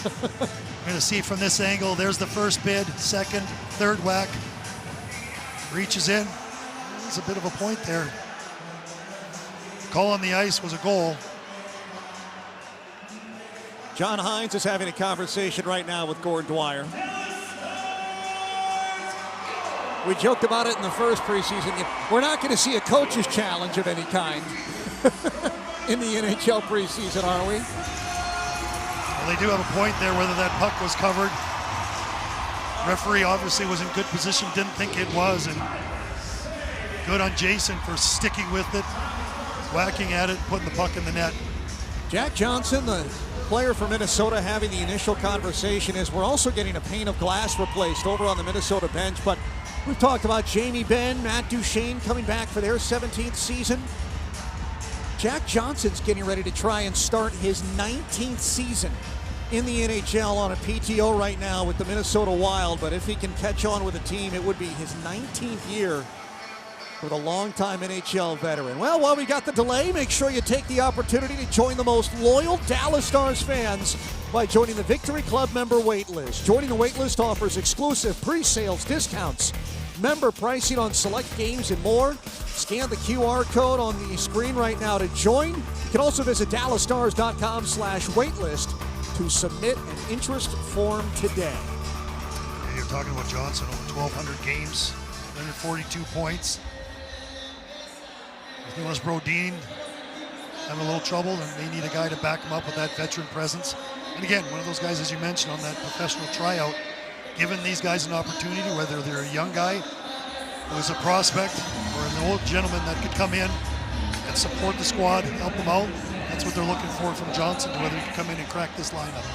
We're going to see from this angle. There's the first bid, second, third whack. Reaches in. There's a bit of a point there. Call on the ice was a goal. John Hines is having a conversation right now with Gord Dwyer. We joked about it in the first preseason game. We're not going to see a coach's challenge of any kind in the NHL preseason, are we? Well, they do have a point there, whether that puck was covered. Referee obviously was in good position, didn't think it was, and good on Jason for sticking with it, whacking at it, putting the puck in the net. Jack Johnson, the player for Minnesota, having the initial conversation is we're also getting a pane of glass replaced over on the Minnesota bench, but we've talked about Jamie Benn, Matt Duchene coming back for their 17th season. Jack Johnson's getting ready to try and start his 19th season in the NHL on a PTO right now with the Minnesota Wild, but if he can catch on with a team, it would be his 19th year with a longtime NHL veteran. Well, while we got the delay, make sure you take the opportunity to join the most loyal Dallas Stars fans by joining the Victory Club member waitlist. Joining the waitlist offers exclusive pre-sales discounts, member pricing on select games, and more. Scan the QR code on the screen right now to join. You can also visit DallasStars.com/waitlist to submit an interest form today. Yeah, you're talking about Johnson, over 1,200 games, 142 points. Nicholas Brodin having a little trouble, and they need a guy to back him up with that veteran presence. And again, one of those guys, as you mentioned, on that professional tryout, giving these guys an opportunity, whether they're a young guy who is a prospect or an old gentleman that could come in and support the squad, help them out. That's what they're looking for from Johnson, whether he can come in and crack this lineup.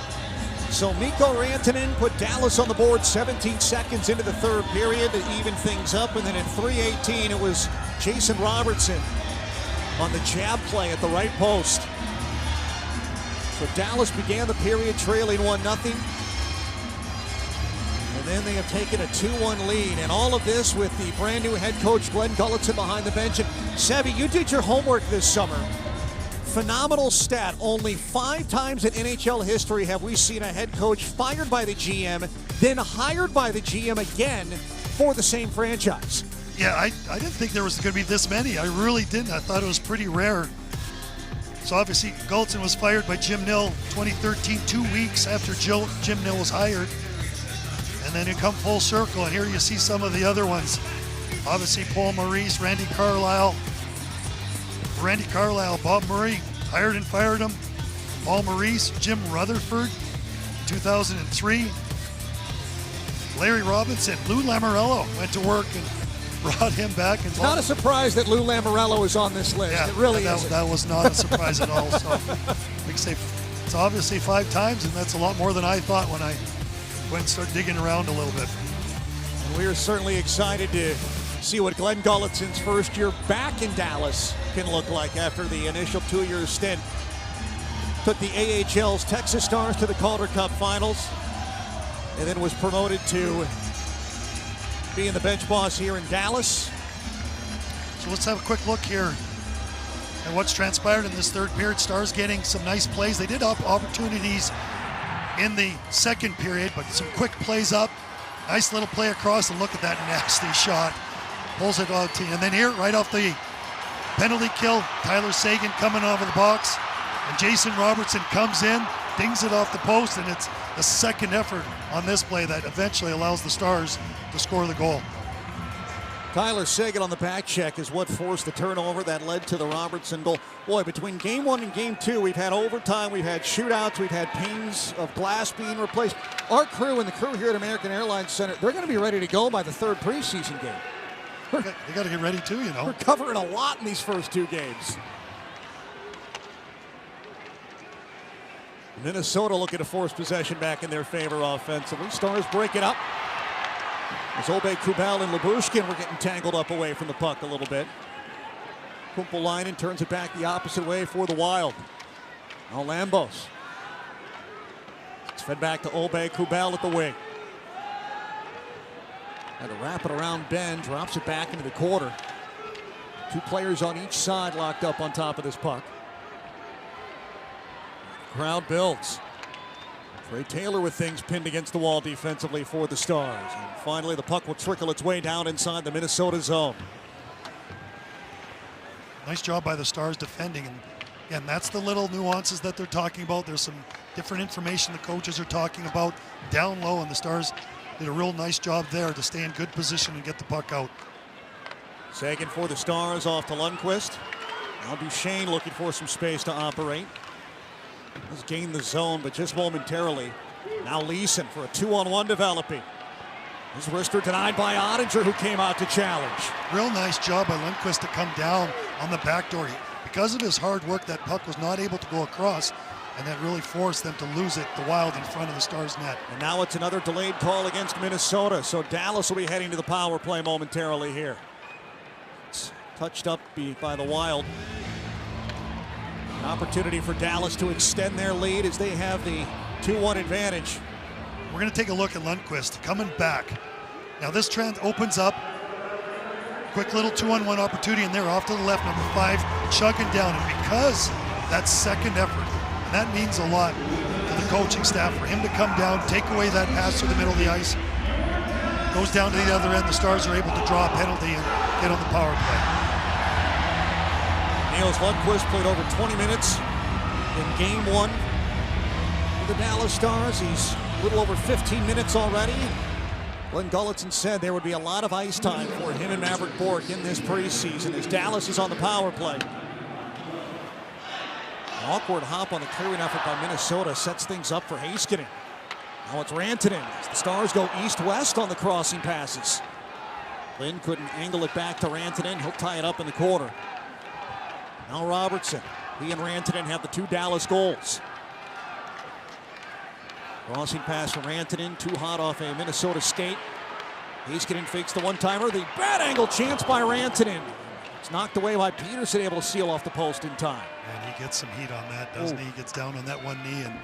So Mikko Rantanen put Dallas on the board 17 seconds into the third period to even things up, and then at 3:18 it was Jason Robertson on the jab play at the right post. So Dallas began the period trailing 1-0. And then they have taken a 2-1 lead. And all of this with the brand new head coach Glenn Gulutzan behind the bench. And Sevy, you did your homework this summer. Phenomenal stat. Only 5 times in NHL history have we seen a head coach fired by the GM, then hired by the GM again for the same franchise. Yeah, I didn't think there was going to be this many. I really didn't. I thought it was pretty rare. So obviously, Gulutzan was fired by Jim Nill 2013, 2 weeks after Jim Nill was hired. And then you come full circle, and here you see some of the other ones. Obviously, Paul Maurice, Randy Carlyle, Bob Murray, hired and fired him. Paul Maurice, Jim Rutherford, 2003. Larry Robinson, Lou Lamoriello went to work and brought him back. And it's not a surprise that Lou Lamoriello is on this list. Yeah, it really is. That was not a surprise at all. So, like I say, it's obviously 5 times, and that's a lot more than I thought when I went and started digging around a little bit. And we are certainly excited to see what Glenn Gulutzan's first year back in Dallas Lubushkin look like after the initial 2-year stint? Took the AHL's Texas Stars to the Calder Cup Finals, and then was promoted to being the bench boss here in Dallas. So let's have a quick look here at what's transpired in this third period. Stars getting some nice plays. They did have opportunities in the second period, but some quick plays up. Nice little play across, and look at that nasty shot. Pulls it out, and then here, right off the penalty kill, Tyler Seguin coming out of the box, and Jason Robertson comes in, dings it off the post, and it's the second effort on this play that eventually allows the Stars to score the goal. Tyler Seguin on the back check is what forced the turnover that led to the Robertson goal. Boy, between game 1 and game 2, we've had overtime, we've had shootouts, we've had panes of glass being replaced. Our crew and the crew here at American Airlines Center, they're going to be ready to go by the third preseason game. They got to get ready too, you know. We're covering a lot in these first 2 games. Minnesota looking to force possession back in their favor offensively. Stars break it up. As Obey Kubel and Lubushkin were getting tangled up away from the puck a little bit. Kumpelainen turns it back the opposite way for the Wild. Now Lambos. It's fed back to Obey Kubel at the wing. Had to wrap it around Ben, drops it back into the quarter. 2 players on each side locked up on top of this puck. Crowd builds. Trey Taylor with things pinned against the wall defensively for the Stars. And finally, the puck will trickle its way down inside the Minnesota zone. Nice job by the Stars defending. And again, that's the little nuances that they're talking about. There's some different information the coaches are talking about down low, and the Stars did a real nice job there to stay in good position and get the puck out. Seguin for the Stars off to Lundqvist. Now Duchesne looking for some space to operate. Has gained the zone, but just momentarily. Now Leeson for a 2-on-1 developing. His wrister denied by Ottinger, who came out to challenge. Real nice job by Lundqvist to come down on the back door. Because of his hard work, that puck was not able to go across, and that really forced them to lose it, the Wild, in front of the Stars net. And now it's another delayed call against Minnesota, so Dallas will be heading to the power play momentarily here. It's touched up by the Wild. An opportunity for Dallas to extend their lead as they have the 2-1 advantage. We're going to take a look at Lundqvist coming back. Now this trend opens up. Quick little 2-on-1 opportunity, and they're off to the left, number 5, chugging down. And because that second effort, and that means a lot to the coaching staff, for him to come down, take away that pass through the middle of the ice, goes down to the other end. The Stars are able to draw a penalty and get on the power play. Niels Lundqvist played over 20 minutes in game 1 for the Dallas Stars. He's a little over 15 minutes already. Glenn Gulutzan said there would be a lot of ice time for him and Maverick Bourque in this preseason as Dallas is on the power play. An awkward hop on the clearing effort by Minnesota sets things up for Heiskanen. Now it's Rantanen as the Stars go east-west on the crossing passes. Lynn couldn't angle it back to Rantanen. He'll tie it up in the corner. Now Robertson. He and Rantanen have the 2 Dallas goals. Crossing pass from Rantanen, too hot off a Minnesota skate. Heiskanen fakes the one-timer. The bad angle chance by Rantanen. It's knocked away by Peterson, able to seal off the post in time. And he gets some heat on that, doesn't he? He gets down on that one knee, and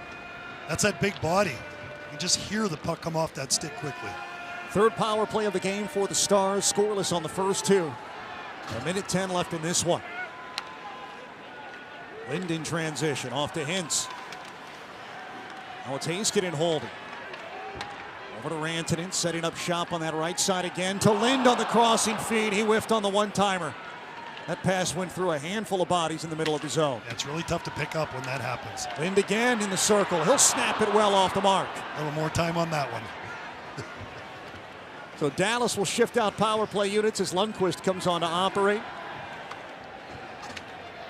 that's that big body. You can just hear the puck come off that stick quickly. Third power play of the game for the Stars, scoreless on the first 2. 1:10 left in this one. Linden transition off to Hintz. Now it's Heiskanen holding. Over to Rantanen, setting up shop on that right side again to Lind on the crossing feed. He whiffed on the one-timer. That pass went through a handful of bodies in the middle of the zone. Yeah, it's really tough to pick up when that happens. Lind again in the circle. He'll snap it well off the mark. A little more time on that one. So Dallas will shift out power play units as Lundqvist comes on to operate.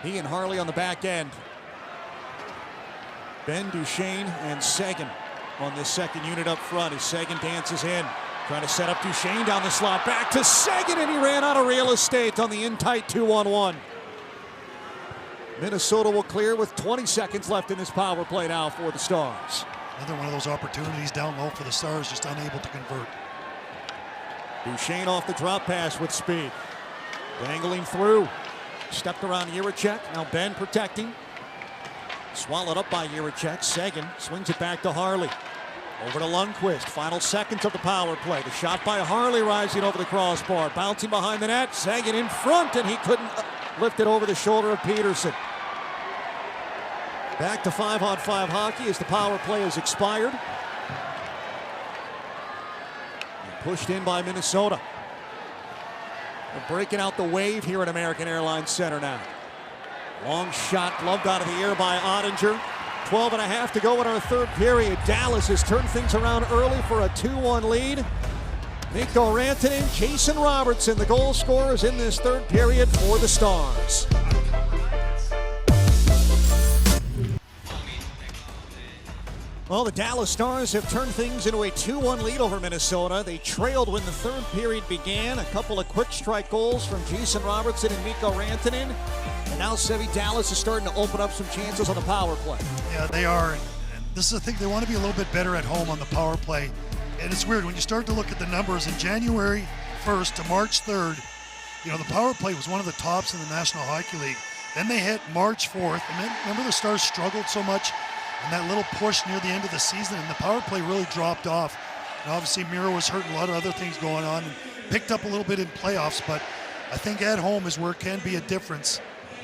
He and Harley on the back end. Ben, Duchesne, and Seguin on this second unit up front as Seguin dances in. Trying to set up Duchesne down the slot. Back to Seguin, and he ran out of real estate on the in-tight 2-on-1. Minnesota will clear with 20 seconds left in this power play now for the Stars. Another one of those opportunities down low for the Stars, just unable to convert. Duchesne off the drop pass with speed. Dangling through. stepped around Jiricek. Now Ben protecting. Swallowed up by Jiricek. Seguin swings it back to Harley. Over to Lundqvist. Final seconds of the power play. The shot by Harley rising over the crossbar. Bouncing behind the net. Seguin in front, and he couldn't lift it over the shoulder of Peterson. Back to 5-on-5 hockey as the power play has expired. And pushed in by Minnesota. We're breaking out the wave here at American Airlines Center now. Long shot gloved out of the air by Ottinger. 12 and a half to go in our third period. Dallas has turned things around early for a 2-1 lead. Mikko Rantanen, Jason Robertson, the goal scorers in this third period for the Stars. Well, the Dallas Stars have turned things into a 2-1 lead over Minnesota. They trailed when the third period began. A couple of quick strike goals from Jason Robertson and Mikko Rantanen. And now Sevy, Dallas is starting to open up some chances on the power play. Yeah, they are. And this is the thing, they want to be a little bit better at home on the power play. And it's weird, when you start to look at the numbers, in January 1st to March 3rd, the power play was one of the tops in the National Hockey League. Then they hit March 4th, and then remember the Stars struggled so much and that little push near the end of the season, and the power play really dropped off. And obviously Miro was hurt and a lot of other things going on, and picked up a little bit in playoffs, but I think at home is where it can be a difference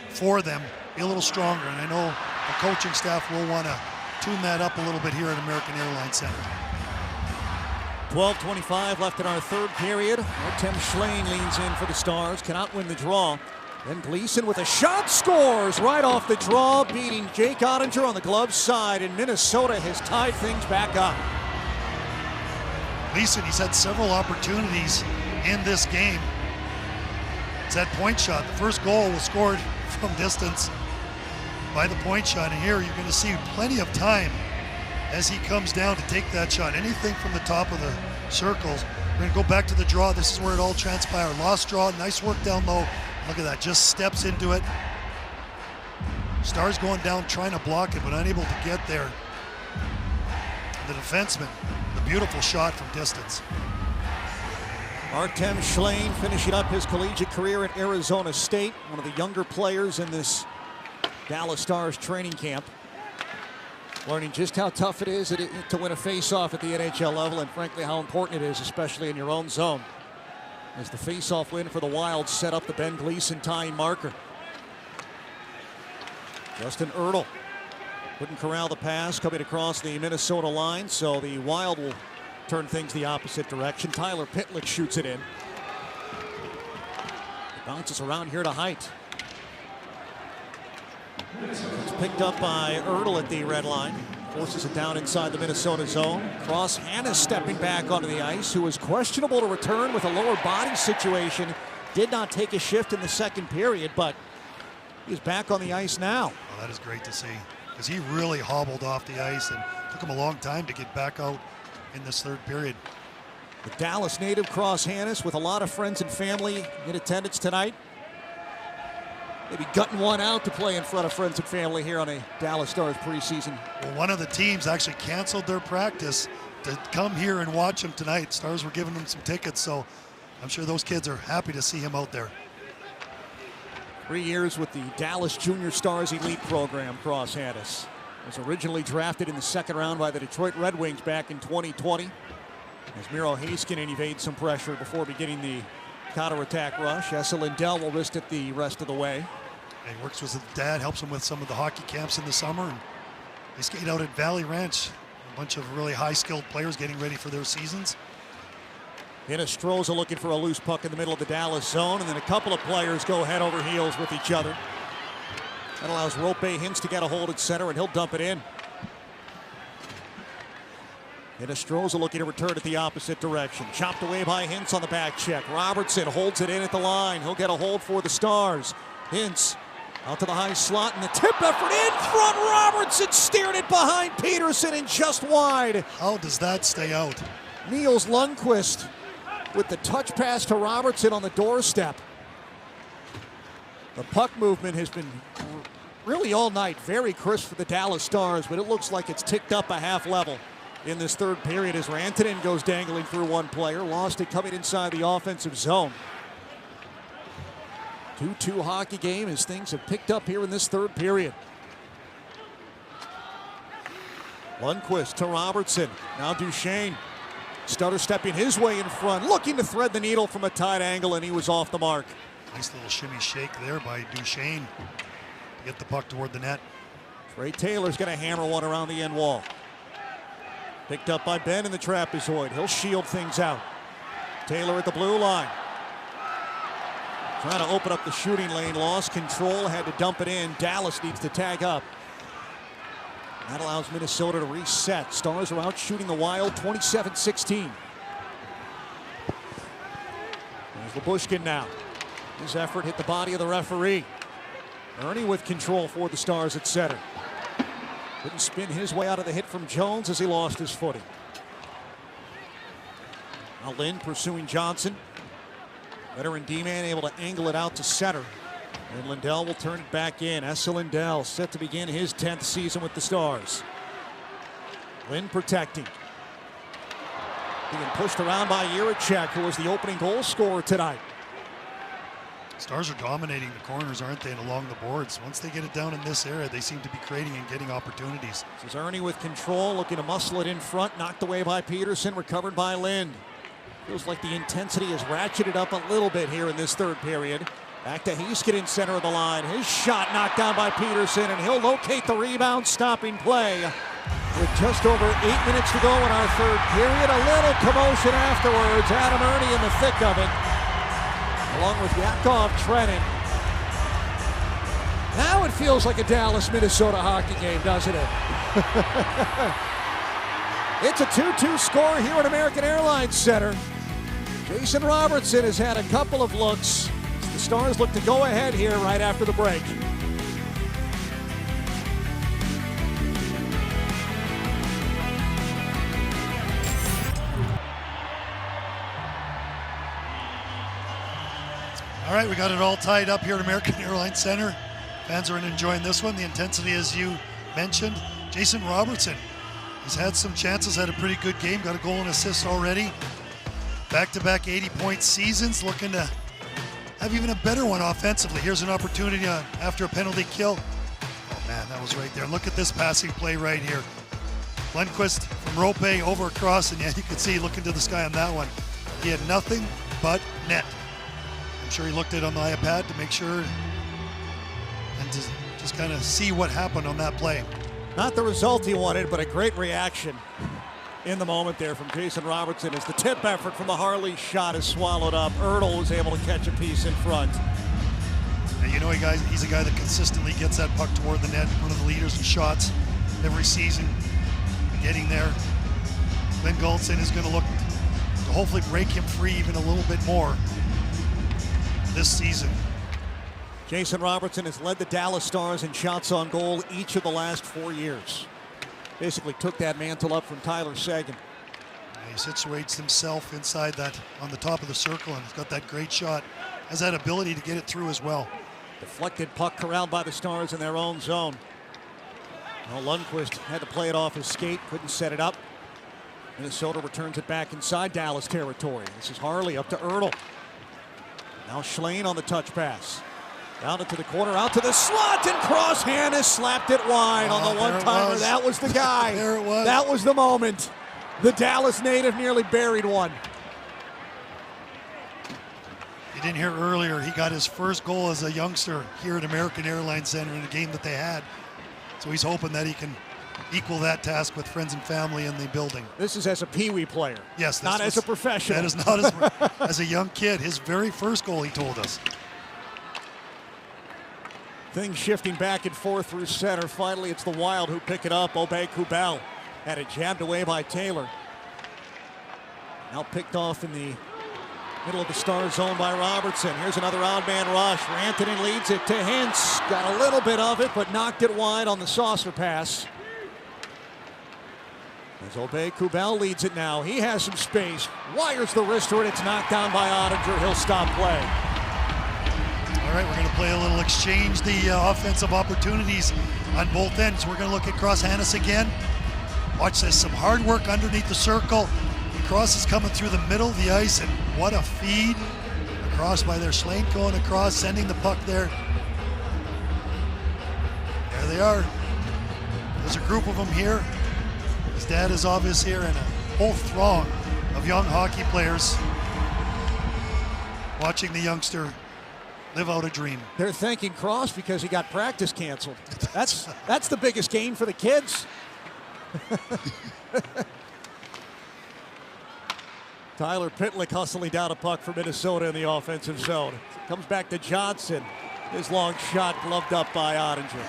for them, be a little stronger. And I know the coaching staff will want to tune that up a little bit here at American Airlines Center. 12:25 left in our third period. Tim Schlane leans in for the Stars, cannot win the draw. Then Gleason with a shot, scores right off the draw, beating Jake Ottinger on the glove side, and Minnesota has tied things back up. Gleason, he's had several opportunities in this game. It's that point shot. The first goal was scored from distance by the point shot, and here you're going to see plenty of time as he comes down to take that shot. Anything from the top of the circles. We're going to go back to the draw. This is where it all transpired. Lost draw, nice work down low. Look at that, just steps into it. Stars going down trying to block it, but unable to get there. The defenseman, the beautiful shot from distance. Artem Schlane finishing up his collegiate career at Arizona State, one of the younger players in this Dallas Stars training camp. Learning just how tough it is to win a face-off at the NHL level, and frankly how important it is, especially in your own zone. As the face-off win for the Wild set up the Ben Gleason tying marker. Justin Ertl couldn't corral the pass coming across the Minnesota line, so the Wild will turn things the opposite direction. Tyler Pitlick shoots it in. It bounces around here to Height. It's picked up by Ertl at the red line. Forces it down inside the Minnesota zone. Cross Hannes stepping back onto the ice, who was questionable to return with a lower body situation. Did not take a shift in the second period, but he's back on the ice now. Well, that is great to see, because he really hobbled off the ice and took him a long time to get back out in this third period. The Dallas native Cross Hannes with a lot of friends and family in attendance tonight. Maybe gutting one out to play in front of friends and family here on a Dallas Stars preseason. Well, one of the teams actually canceled their practice to come here and watch him tonight. Stars were giving them some tickets, so I'm sure those kids are happy to see him out there. 3 years with the Dallas Junior Stars Elite program, Cross Hannes. Was originally drafted in the second round by the Detroit Red Wings back in 2020. As Miro Heiskanen evades some pressure before beginning the counterattack rush. Esa Lindell will risk it the rest of the way. And he works with his dad, helps him with some of the hockey camps in the summer. And they skate out at Valley Ranch. A bunch of really high-skilled players getting ready for their seasons. Hinostroza looking for a loose puck in the middle of the Dallas zone, and then a couple of players go head over heels with each other. That allows Rope Hintz to get a hold at center, and he'll dump it in. Hinostroza looking to return it the opposite direction. Chopped away by Hintz on the back check. Robertson holds it in at the line. He'll get a hold for the Stars. Hintz out to the high slot, and the tip effort in front. Robertson steered it behind Peterson and just wide. How does that stay out? Niels Lundqvist with the touch pass to Robertson on the doorstep. The puck movement has been really all night very crisp for the Dallas Stars, but it looks like it's ticked up a half level in this third period as Rantanen goes dangling through one player. Lost it coming inside the offensive zone. 2-2 hockey game as things have picked up here in this third period. Lundqvist to Robertson. Now Duchesne. Stutter stepping his way in front, looking to thread the needle from a tight angle, and he was off the mark. Nice little shimmy shake there by Duchesne to get the puck toward the net. Trey Taylor's going to hammer one around the end wall. Picked up by Ben in the trapezoid. He'll shield things out. Taylor at the blue line. Trying to open up the shooting lane. Lost control. Had to dump it in. Dallas needs to tag up. That allows Minnesota to reset. Stars are out shooting the Wild 27-16. There's Labushkin now. His effort hit the body of the referee. Ernie with control for the Stars at center. Couldn't spin his way out of the hit from Jones as he lost his footing. Now Lind pursuing Johnson. Veteran D-man able to angle it out to center. And Lindell will turn it back in. Esa Lindell set to begin his 10th season with the Stars. Lind protecting. Being pushed around by Jiricek, who was the opening goal scorer tonight. Stars are dominating the corners, aren't they, and along the boards. Once they get it down in this area, they seem to be creating and getting opportunities. This is Ernie with control, looking to muscle it in front. Knocked away by Peterson, recovered by Lind. Feels like the intensity has ratcheted up a little bit here in this third period. Back to Heiskanen in center of the line. His shot knocked down by Peterson, and he'll locate the rebound, stopping play. With just over 8 minutes to go in our third period, a little commotion afterwards. Adam Ernie in the thick of it, along with Yakov Trenin. Now it feels like a Dallas-Minnesota hockey game, doesn't it? It's a 2-2 score here at American Airlines Center. Jason Robertson has had a couple of looks. The Stars look to go ahead here right after the break. All right, we got it all tied up here at American Airlines Center. Fans are enjoying this one. The intensity, as you mentioned. Jason Robertson, he's had some chances, had a pretty good game, got a goal and assist already. Back-to-back 80-point seasons, looking to have even a better one offensively. Here's an opportunity after a penalty kill. Oh man, that was right there. Look at this passing play right here. Lundqvist from Rope over across, and yeah, you can see looking to the sky on that one. He had nothing but net. I'm sure he looked at it on the iPad to make sure and to just kind of see what happened on that play. Not the result he wanted, but a great reaction in the moment there from Jason Robertson as the tip effort from the Harley shot is swallowed up. Ertl was able to catch a piece in front. And you know, he's a guy that consistently gets that puck toward the net, one of the leaders in shots every season. Getting there. Glenn Gulson is going to look to hopefully break him free even a little bit more this season. Jason Robertson has led the Dallas Stars in shots on goal each of the last 4 years. Basically took that mantle up from Tyler Seguin. Yeah, he situates himself inside that on the top of the circle, and he's got that great shot. Has that ability to get it through as well. Deflected puck corralled by the Stars in their own zone. Well, Lundqvist had to play it off his skate, couldn't set it up. Minnesota returns it back inside Dallas territory. This is Harley up to Ertl. Now Schlein on the touch pass. Down into the corner, out to the slot, and Crosshand has slapped it wide on the one-timer. That was the guy. There it was. That was the moment. The Dallas native nearly buried one. You didn't hear earlier, he got his first goal as a youngster here at American Airlines Center in a game that they had. So he's hoping that he can equal that task with friends and family in the building. This is as a peewee player. Yes. Not as a professional. That is not as a young kid. His very first goal, he told us. Things shifting back and forth through center. Finally, it's the Wild who pick it up. Obey-Kubel had it jabbed away by Taylor. Now picked off in the middle of the Star zone by Robertson. Here's another odd man rush. Rantanen leads it to Hintz. Got a little bit of it, but knocked it wide on the saucer pass. As Obey-Kubel leads it now. He has some space. Wires the wrister, and it's knocked down by Ottinger. He'll stop play. All right, we're going to play a little exchange the offensive opportunities on both ends. We're going to look at Cross Hannes again. Watch this, some hard work underneath the circle. Cross is coming through the middle of the ice, and what a feed Cross by their Schlenk going across, sending the puck there. There they are. There's a group of them here. His dad is obvious here, and a whole throng of young hockey players watching the youngster live out a dream. They're thanking Cross because he got practice canceled. That's the biggest gain for the kids. Tyler Pitlick hustling down a puck for Minnesota in the offensive zone. Comes back to Johnson. His long shot gloved up by Ottinger.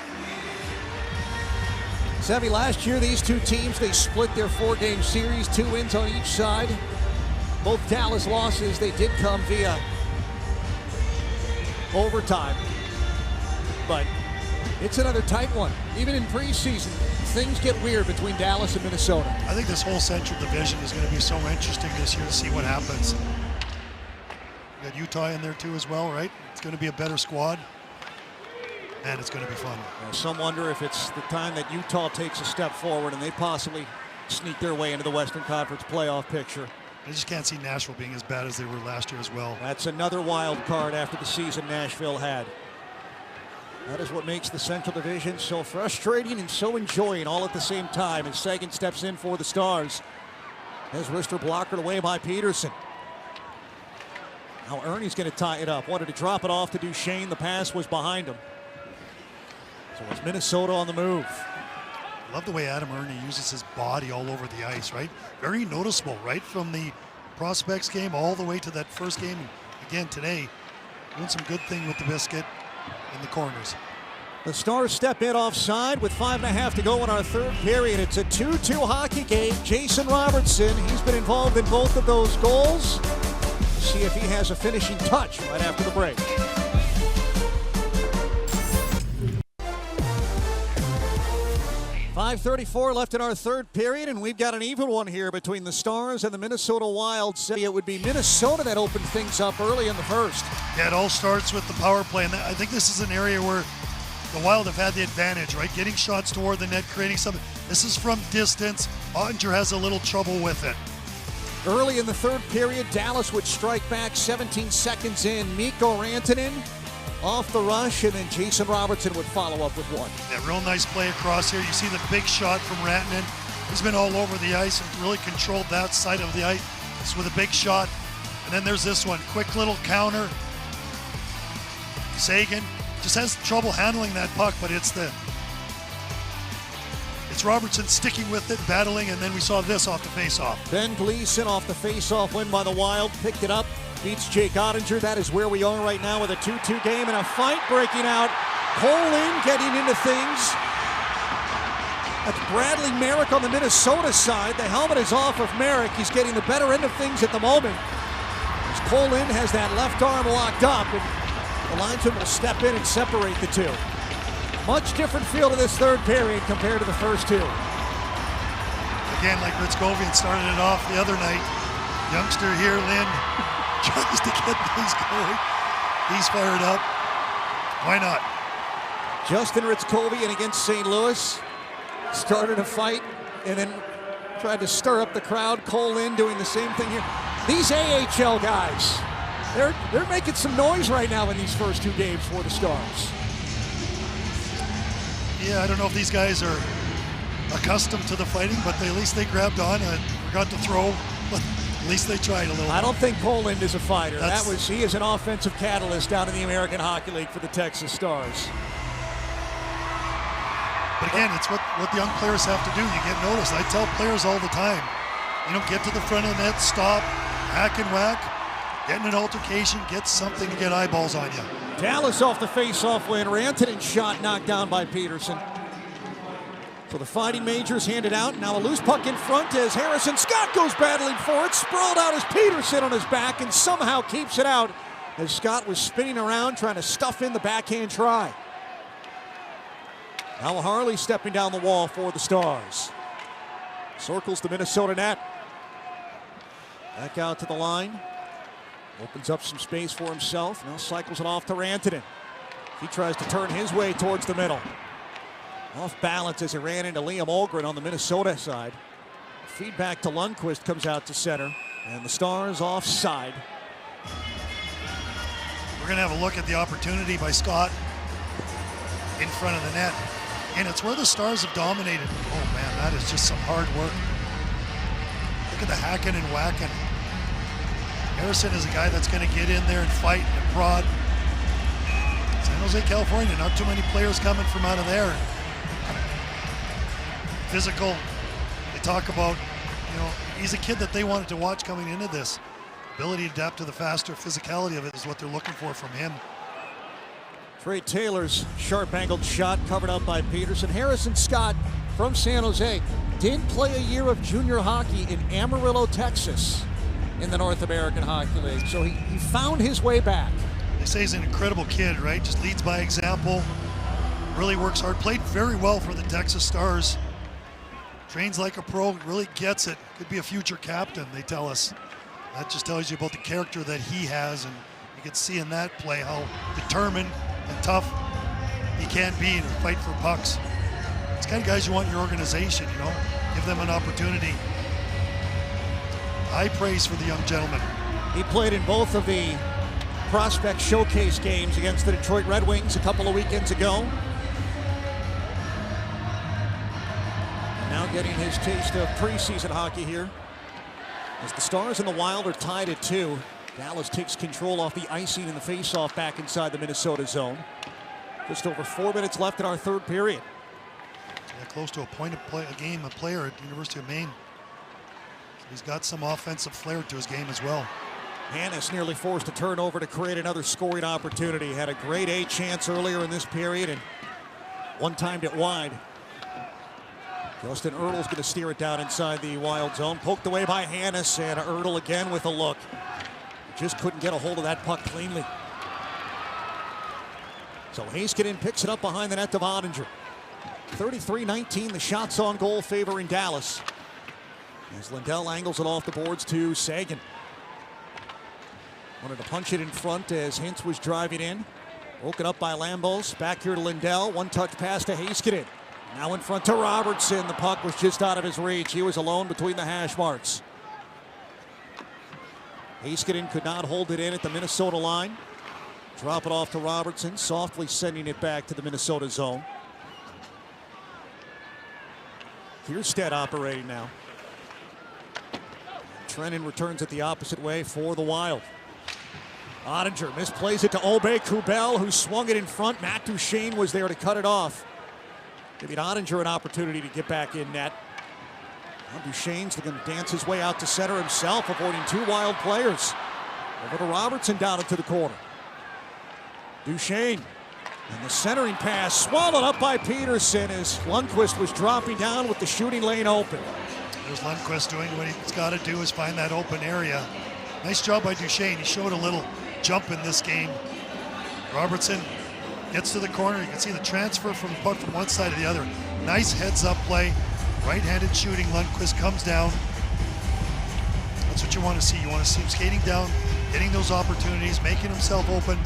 Sevy, last year these two teams, they split their 4-game series, 2 wins on each side. Both Dallas losses, they did come via overtime. But it's another tight one. Even in preseason, things get weird between Dallas and Minnesota. I think this whole Central Division is going to be so interesting this year to see what happens. You got Utah in there too as well, right? It's going to be a better squad. And it's going to be fun. Some wonder if it's the time that Utah takes a step forward and they possibly sneak their way into the Western Conference playoff picture. I just can't see Nashville being as bad as they were last year as well. That's another wild card after the season Nashville had. That is what makes the Central Division so frustrating and so enjoying all at the same time as Sagan steps in for the Stars. As wrister blockered away by Peterson. Now Ernie's going to tie it up. Wanted to drop it off to Duchesne. The pass was behind him. So it's Minnesota on the move. I love the way Adam Ernie uses his body all over the ice, right? Very noticeable, right? From the Prospects game all the way to that first game. And again, today, doing some good thing with the biscuit in the corners. The Stars step in offside with 5.5 to go in our third period. It's a 2-2 hockey game. Jason Robertson, he's been involved in both of those goals. See if he has a finishing touch right after the break. .534 left in our third period, and we've got an even one here between the Stars and the Minnesota Wild. It would be Minnesota that opened things up early in the first. Yeah, it all starts with the power play, and I think this is an area where the Wild have had the advantage, right? Getting shots toward the net, creating something. This is from distance. Ottinger has a little trouble with it. Early in the third period, Dallas would strike back 17 seconds in. Mikko Rantanen off the rush, and then Jason Robertson would follow up with one. Yeah, real nice play across here. You see the big shot from Rantanen. He's been all over the ice and really controlled that side of the ice with a big shot. And then there's this one, quick little counter. Sagan just has trouble handling that puck, but it's Robertson sticking with it, battling, and then we saw this off the face-off. Ben Gleason off the face-off win by the Wild, picked it up, beats Jake Ottinger. That is where we are right now with a 2-2 game and a fight breaking out. Colin getting into things. That's Bradley Merrick on the Minnesota side. The helmet is off of Merrick. He's getting the better end of things at the moment. As Colin has that left arm locked up, and the linesman will step in and separate the two. Much different feel to this third period compared to the first two. Again, like Ritzkovian started it off the other night. Youngster here, Lynn, tries to get things going. He's fired up. Why not? Justin Ritzkovian against St. Louis. Started a fight and then tried to stir up the crowd. Cole Lynn doing the same thing here. These AHL guys, they're making some noise right now in these first two games for the Stars. Yeah, I don't know if these guys are accustomed to the fighting, but at least they grabbed on and forgot to throw. But at least they tried a little. I don't think Poland is a fighter. He is an offensive catalyst down in the American Hockey League for the Texas Stars. But again, it's what the young players have to do. You get noticed. I tell players all the time, get to the front of the net, stop, hack and whack, get in an altercation, get something to get eyeballs on you. Dallas off the face-off win. Rantanen shot knocked down by Peterson. So the Fighting Majors handed out. Now a loose puck in front as Harrison Scott goes battling for it. Sprawled out as Peterson on his back and somehow keeps it out as Scott was spinning around trying to stuff in the backhand try. Now Harley stepping down the wall for the Stars. Circles the Minnesota net. Back out to the line. Opens up some space for himself. Now cycles it off to Rantanen. He tries to turn his way towards the middle. Off balance as he ran into Liam Olgren on the Minnesota side. Feedback to Lundqvist comes out to center. And the Stars offside. We're going to have a look at the opportunity by Scott in front of the net. And it's where the Stars have dominated. Oh man, that is just some hard work. Look at the hacking and whacking. Harrison is a guy that's going to get in there and fight and prod. San Jose, California, not too many players coming from out of there. Physical, they talk about, he's a kid that they wanted to watch coming into this. Ability to adapt to the faster physicality of it is what they're looking for from him. Trey Taylor's sharp angled shot covered up by Peterson. Harrison Scott from San Jose did play a year of junior hockey in Amarillo, Texas in the North American Hockey League. So he found his way back. They say he's an incredible kid, right? Just leads by example, really works hard, played very well for the Texas Stars. Trains like a pro, really gets it. Could be a future captain, they tell us. That just tells you about the character that he has, and you can see in that play how determined and tough he can be and fight for pucks. It's the kind of guys you want in your organization, give them an opportunity. High praise for the young gentleman. He played in both of the prospect showcase games against the Detroit Red Wings a couple of weekends ago. Now getting his taste of preseason hockey here. As the Stars and the Wild are tied at 2. Dallas takes control off the icing in the faceoff back inside the Minnesota zone. Just over 4 minutes left in our third period. Yeah, close to a point of play, a game, a player at the University of Maine. So he's got some offensive flair to his game as well. Hannes nearly forced a turnover to create another scoring opportunity. Had a great A chance earlier in this period and one-timed it wide. Justin Ertl's going to steer it down inside the Wild zone. Poked away by Hannes, and Ertl again with a look. Just couldn't get a hold of that puck cleanly. So Heiskanen picks it up behind the net to Ottinger. 33-19, the shots on goal favoring Dallas. As Lindell angles it off the boards to Sagan. Wanted to punch it in front as Hintz was driving in. Broken up by Lambos. Back here to Lindell. One-touch pass to Heiskanen. Now in front to Robertson. The puck was just out of his reach. He was alone between the hash marks. Heiskanen could not hold it in at the Minnesota line. Drop it off to Robertson, softly sending it back to the Minnesota zone. Kierstead operating now. Trennan returns it the opposite way for the Wild. Ottinger misplays it to Aubé-Kubel, who swung it in front. Matt Duchene was there to cut it off, giving Ottinger an opportunity to get back in net. Now Duchene's looking to dance his way out to center himself, avoiding 2 Wild players. Over to Robertson down into the corner. Duchene, and the centering pass swallowed up by Peterson as Lundqvist was dropping down with the shooting lane open. There's Lundqvist doing what he's got to do, is find that open area. Nice job by Duchene. He showed a little jump in this game. Robertson gets to the corner. You can see the transfer from the puck from one side to the other. Nice heads-up play. Right-handed shooting. Lundqvist comes down. That's what you want to see. You want to see him skating down, getting those opportunities, making himself open.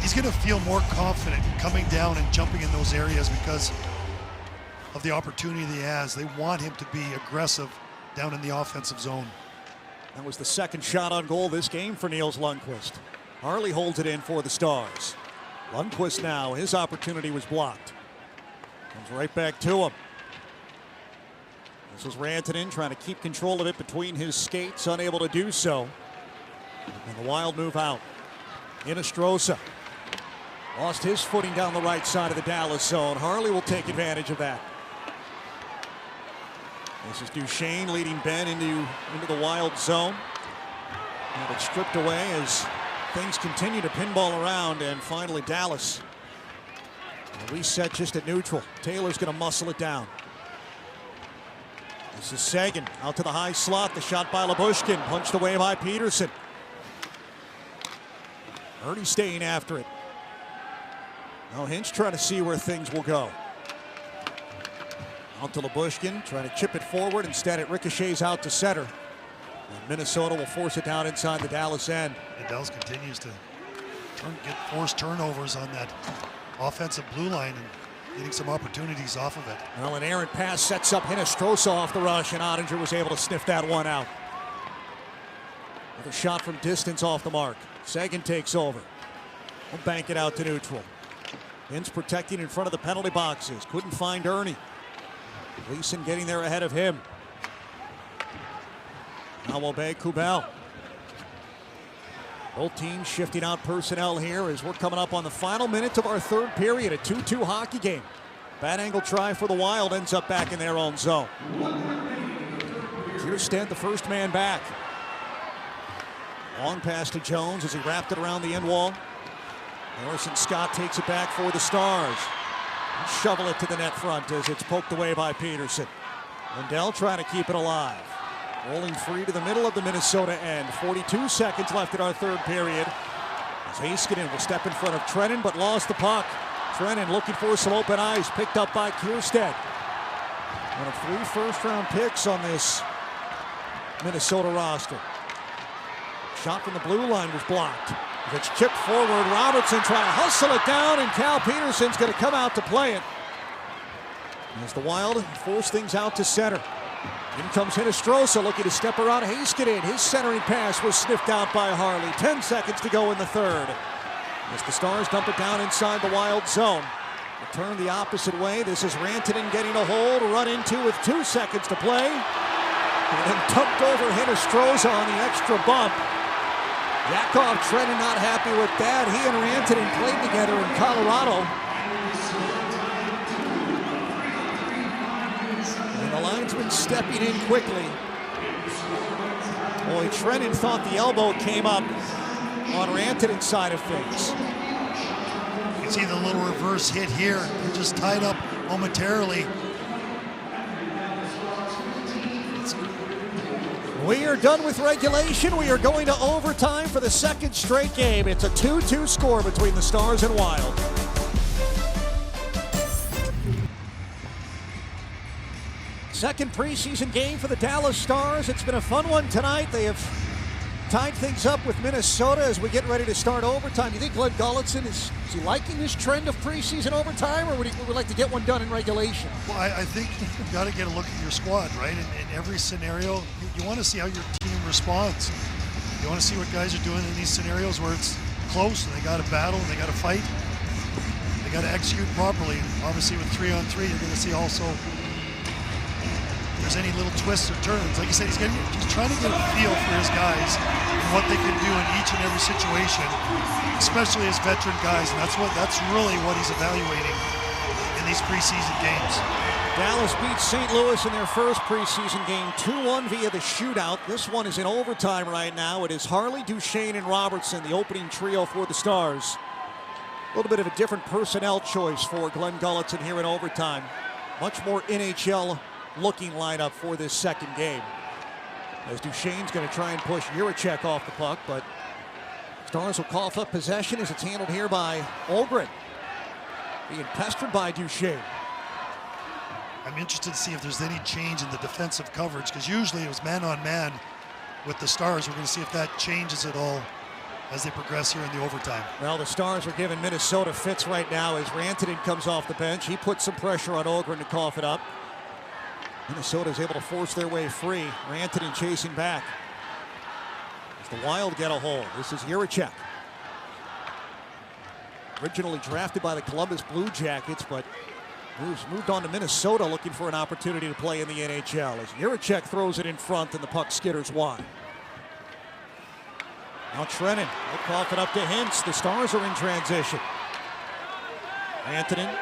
He's going to feel more confident coming down and jumping in those areas because of the opportunity he has. They want him to be aggressive down in the offensive zone. That was the second shot on goal this game for Nils Lundqvist. Harley holds it in for the Stars. Lundqvist now, his opportunity was blocked. Comes right back to him. This was Rantanen trying to keep control of it between his skates, unable to do so. And the Wild move out. Hinostroza lost his footing down the right side of the Dallas zone. Harley will take advantage of that. This is Duchene leading Ben into the Wild zone. And it's stripped away as things continue to pinball around, and finally Dallas. A reset just at neutral. Taylor's going to muscle it down. This is Sagan out to the high slot. The shot by Lyubushkin, punched away by Peterson. Ernie staying after it. Now Hinch trying to see where things will go. Out to Lyubushkin, trying to chip it forward. Instead, it ricochets out to center. And Minnesota will force it down inside the Dallas end. And Dallas continues to get forced turnovers on that offensive blue line and getting some opportunities off of it. Well, an errant pass sets up Hinostroza off the rush, and Ottinger was able to sniff that one out. The shot from distance off the mark. Sagan takes over. Will bank it out to neutral. Hintz protecting in front of the penalty boxes. Couldn't find Ernie. Gleason getting there ahead of him. Now Kubel. Both teams shifting out personnel here as we're coming up on the final minutes of our third period. A 2-2 hockey game. Bad angle try for the Wild, ends up back in their own zone. Kierstead, the first man back. Long pass to Jones as he wrapped it around the end wall. Harrison Scott takes it back for the Stars. Shovel it to the net front as it's poked away by Peterson. Lindell trying to keep it alive. Rolling free to the middle of the Minnesota end. 42 seconds left in our third period. As Heiskanen will step in front of Trennan, but lost the puck. Trennan looking for some open ice, picked up by Kierstead. One of 3 first-round picks on this Minnesota roster. Shot from the blue line was blocked. As it's chipped forward, Robertson trying to hustle it down, and Cal Peterson's going to come out to play it. As the Wild force things out to center. In comes Hinostroza looking to step around Heiskanen. His centering pass was sniffed out by Harley. 10 seconds to go in the third. As the Stars dump it down inside the Wild zone. Return the opposite way. This is Rantanen getting a hold, run into with 2 seconds to play. And then tucked over Hinostroza on the extra bump. Yakov Trennan not happy with that. He and Rantanen played together in Colorado. And the linesman stepping in quickly. Boy, Trennan thought the elbow came up on Rantanen's side of things. You can see the little reverse hit here. They're just tied up momentarily. We are done with regulation. We are going to overtime for the second straight game. It's a 2-2 score between the Stars and Wild. Second preseason game for the Dallas Stars. It's been a fun one tonight. They have tied things up with Minnesota as we get ready to start overtime. Do you think Glenn Gulutzan is he liking this trend of preseason overtime, or would he like to get one done in regulation? Well, I think you've got to get a look at your squad, right? In every scenario, you want to see how your team responds. You want to see what guys are doing in these scenarios where it's close and they got to battle and they got to fight. They got to execute properly. Obviously, with 3-on-3, you're going to see also if there's any little twists or turns. Like you said, he's trying to get a feel for his guys and what they can do in each and every situation, especially as veteran guys, and that's really what he's evaluating in these preseason games. Dallas beats St. Louis in their first preseason game 2-1 via the shootout. This one is in overtime right now. It is Harley, Duchesne, and Robertson, the opening trio for the Stars. A little bit of a different personnel choice for Glenn Gulutzan here in overtime. Much more NHL looking lineup for this second game. As Duchesne's going to try and push Jiricek off the puck, but Stars will cough up possession as it's handled here by Holmgren. Being pestered by Duchesne. I'm interested to see if there's any change in the defensive coverage, because usually it was man-on-man with the Stars. We're going to see if that changes at all as they progress here in the overtime. Well, the Stars are giving Minnesota fits right now as Rantanen comes off the bench. He puts some pressure on Holmgren to cough it up. Minnesota is able to force their way free. Rantanen chasing back. As the Wild get a hold. This is Jiricek. Originally drafted by the Columbus Blue Jackets, but moved on to Minnesota looking for an opportunity to play in the NHL. As Jiricek throws it in front and the puck skitters wide. Now Trennan will cough it up to Hintz. The Stars are in transition. Rantanen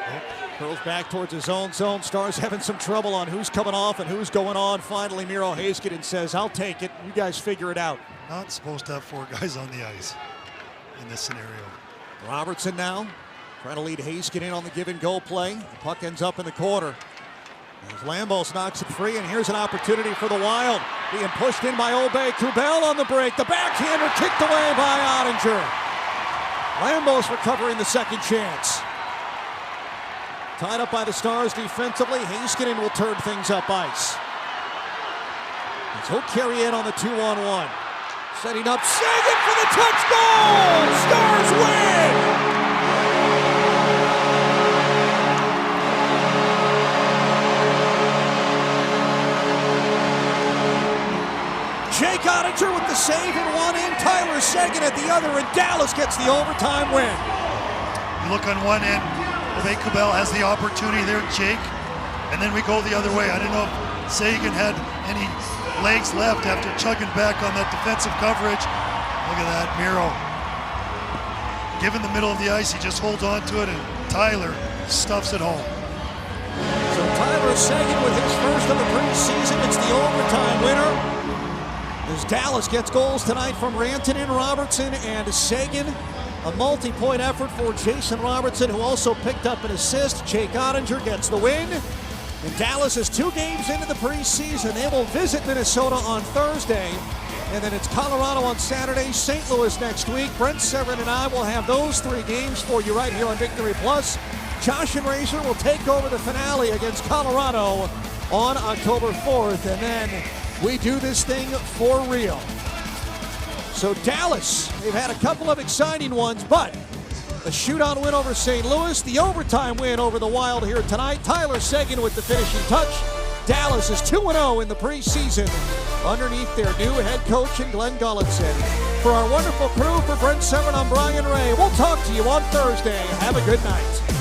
curls back towards his own zone. Stars having some trouble on who's coming off and who's going on. Finally, Miro Heiskanen says, I'll take it. You guys figure it out. Not supposed to have 4 guys on the ice in this scenario. Robertson now trying to lead Heiskanen on the give-and-go play. The puck ends up in the corner. As Lambos knocks it free, and here's an opportunity for the Wild. Being pushed in by Kubel on the break. The backhander kicked away by Ottinger. Lambos recovering the second chance. Tied up by the Stars defensively. Heiskanen will turn things up ice. As he'll carry in on the 2-on-1. Setting up Sagan for the touch goal! Stars win! Jake Ottinger with the save in one end, Tyler Seguin at the other, and Dallas gets the overtime win. You look on one end, Levé Kubel has the opportunity there, Jake, and then we go the other way. I don't know if Seguin had any legs left after chugging back on that defensive coverage. Look at that, Miro. Given the middle of the ice, he just holds on to it, and Tyler stuffs it home. So Tyler Seguin with his first of the preseason. It's the overtime winner. As Dallas gets goals tonight from Rantanen, Robertson, and Seguin. A multi-point effort for Jason Robertson, who also picked up an assist. Jake Ottinger gets the win. And Dallas is 2 games into the preseason. They will visit Minnesota on Thursday. And then it's Colorado on Saturday, St. Louis next week. Brent Severin and I will have those 3 games for you right here on Victory Plus. Josh and Razor will take over the finale against Colorado on October 4th. And then we do this thing for real. So Dallas, they've had a couple of exciting ones, but the shootout win over St. Louis, the overtime win over the Wild here tonight. Tyler Seguin with the finishing touch. Dallas is 2-0 in the preseason underneath their new head coach in Glenn Gulletson. For our wonderful crew, for Brent Severin, I'm Brian Ray. We'll talk to you on Thursday. Have a good night.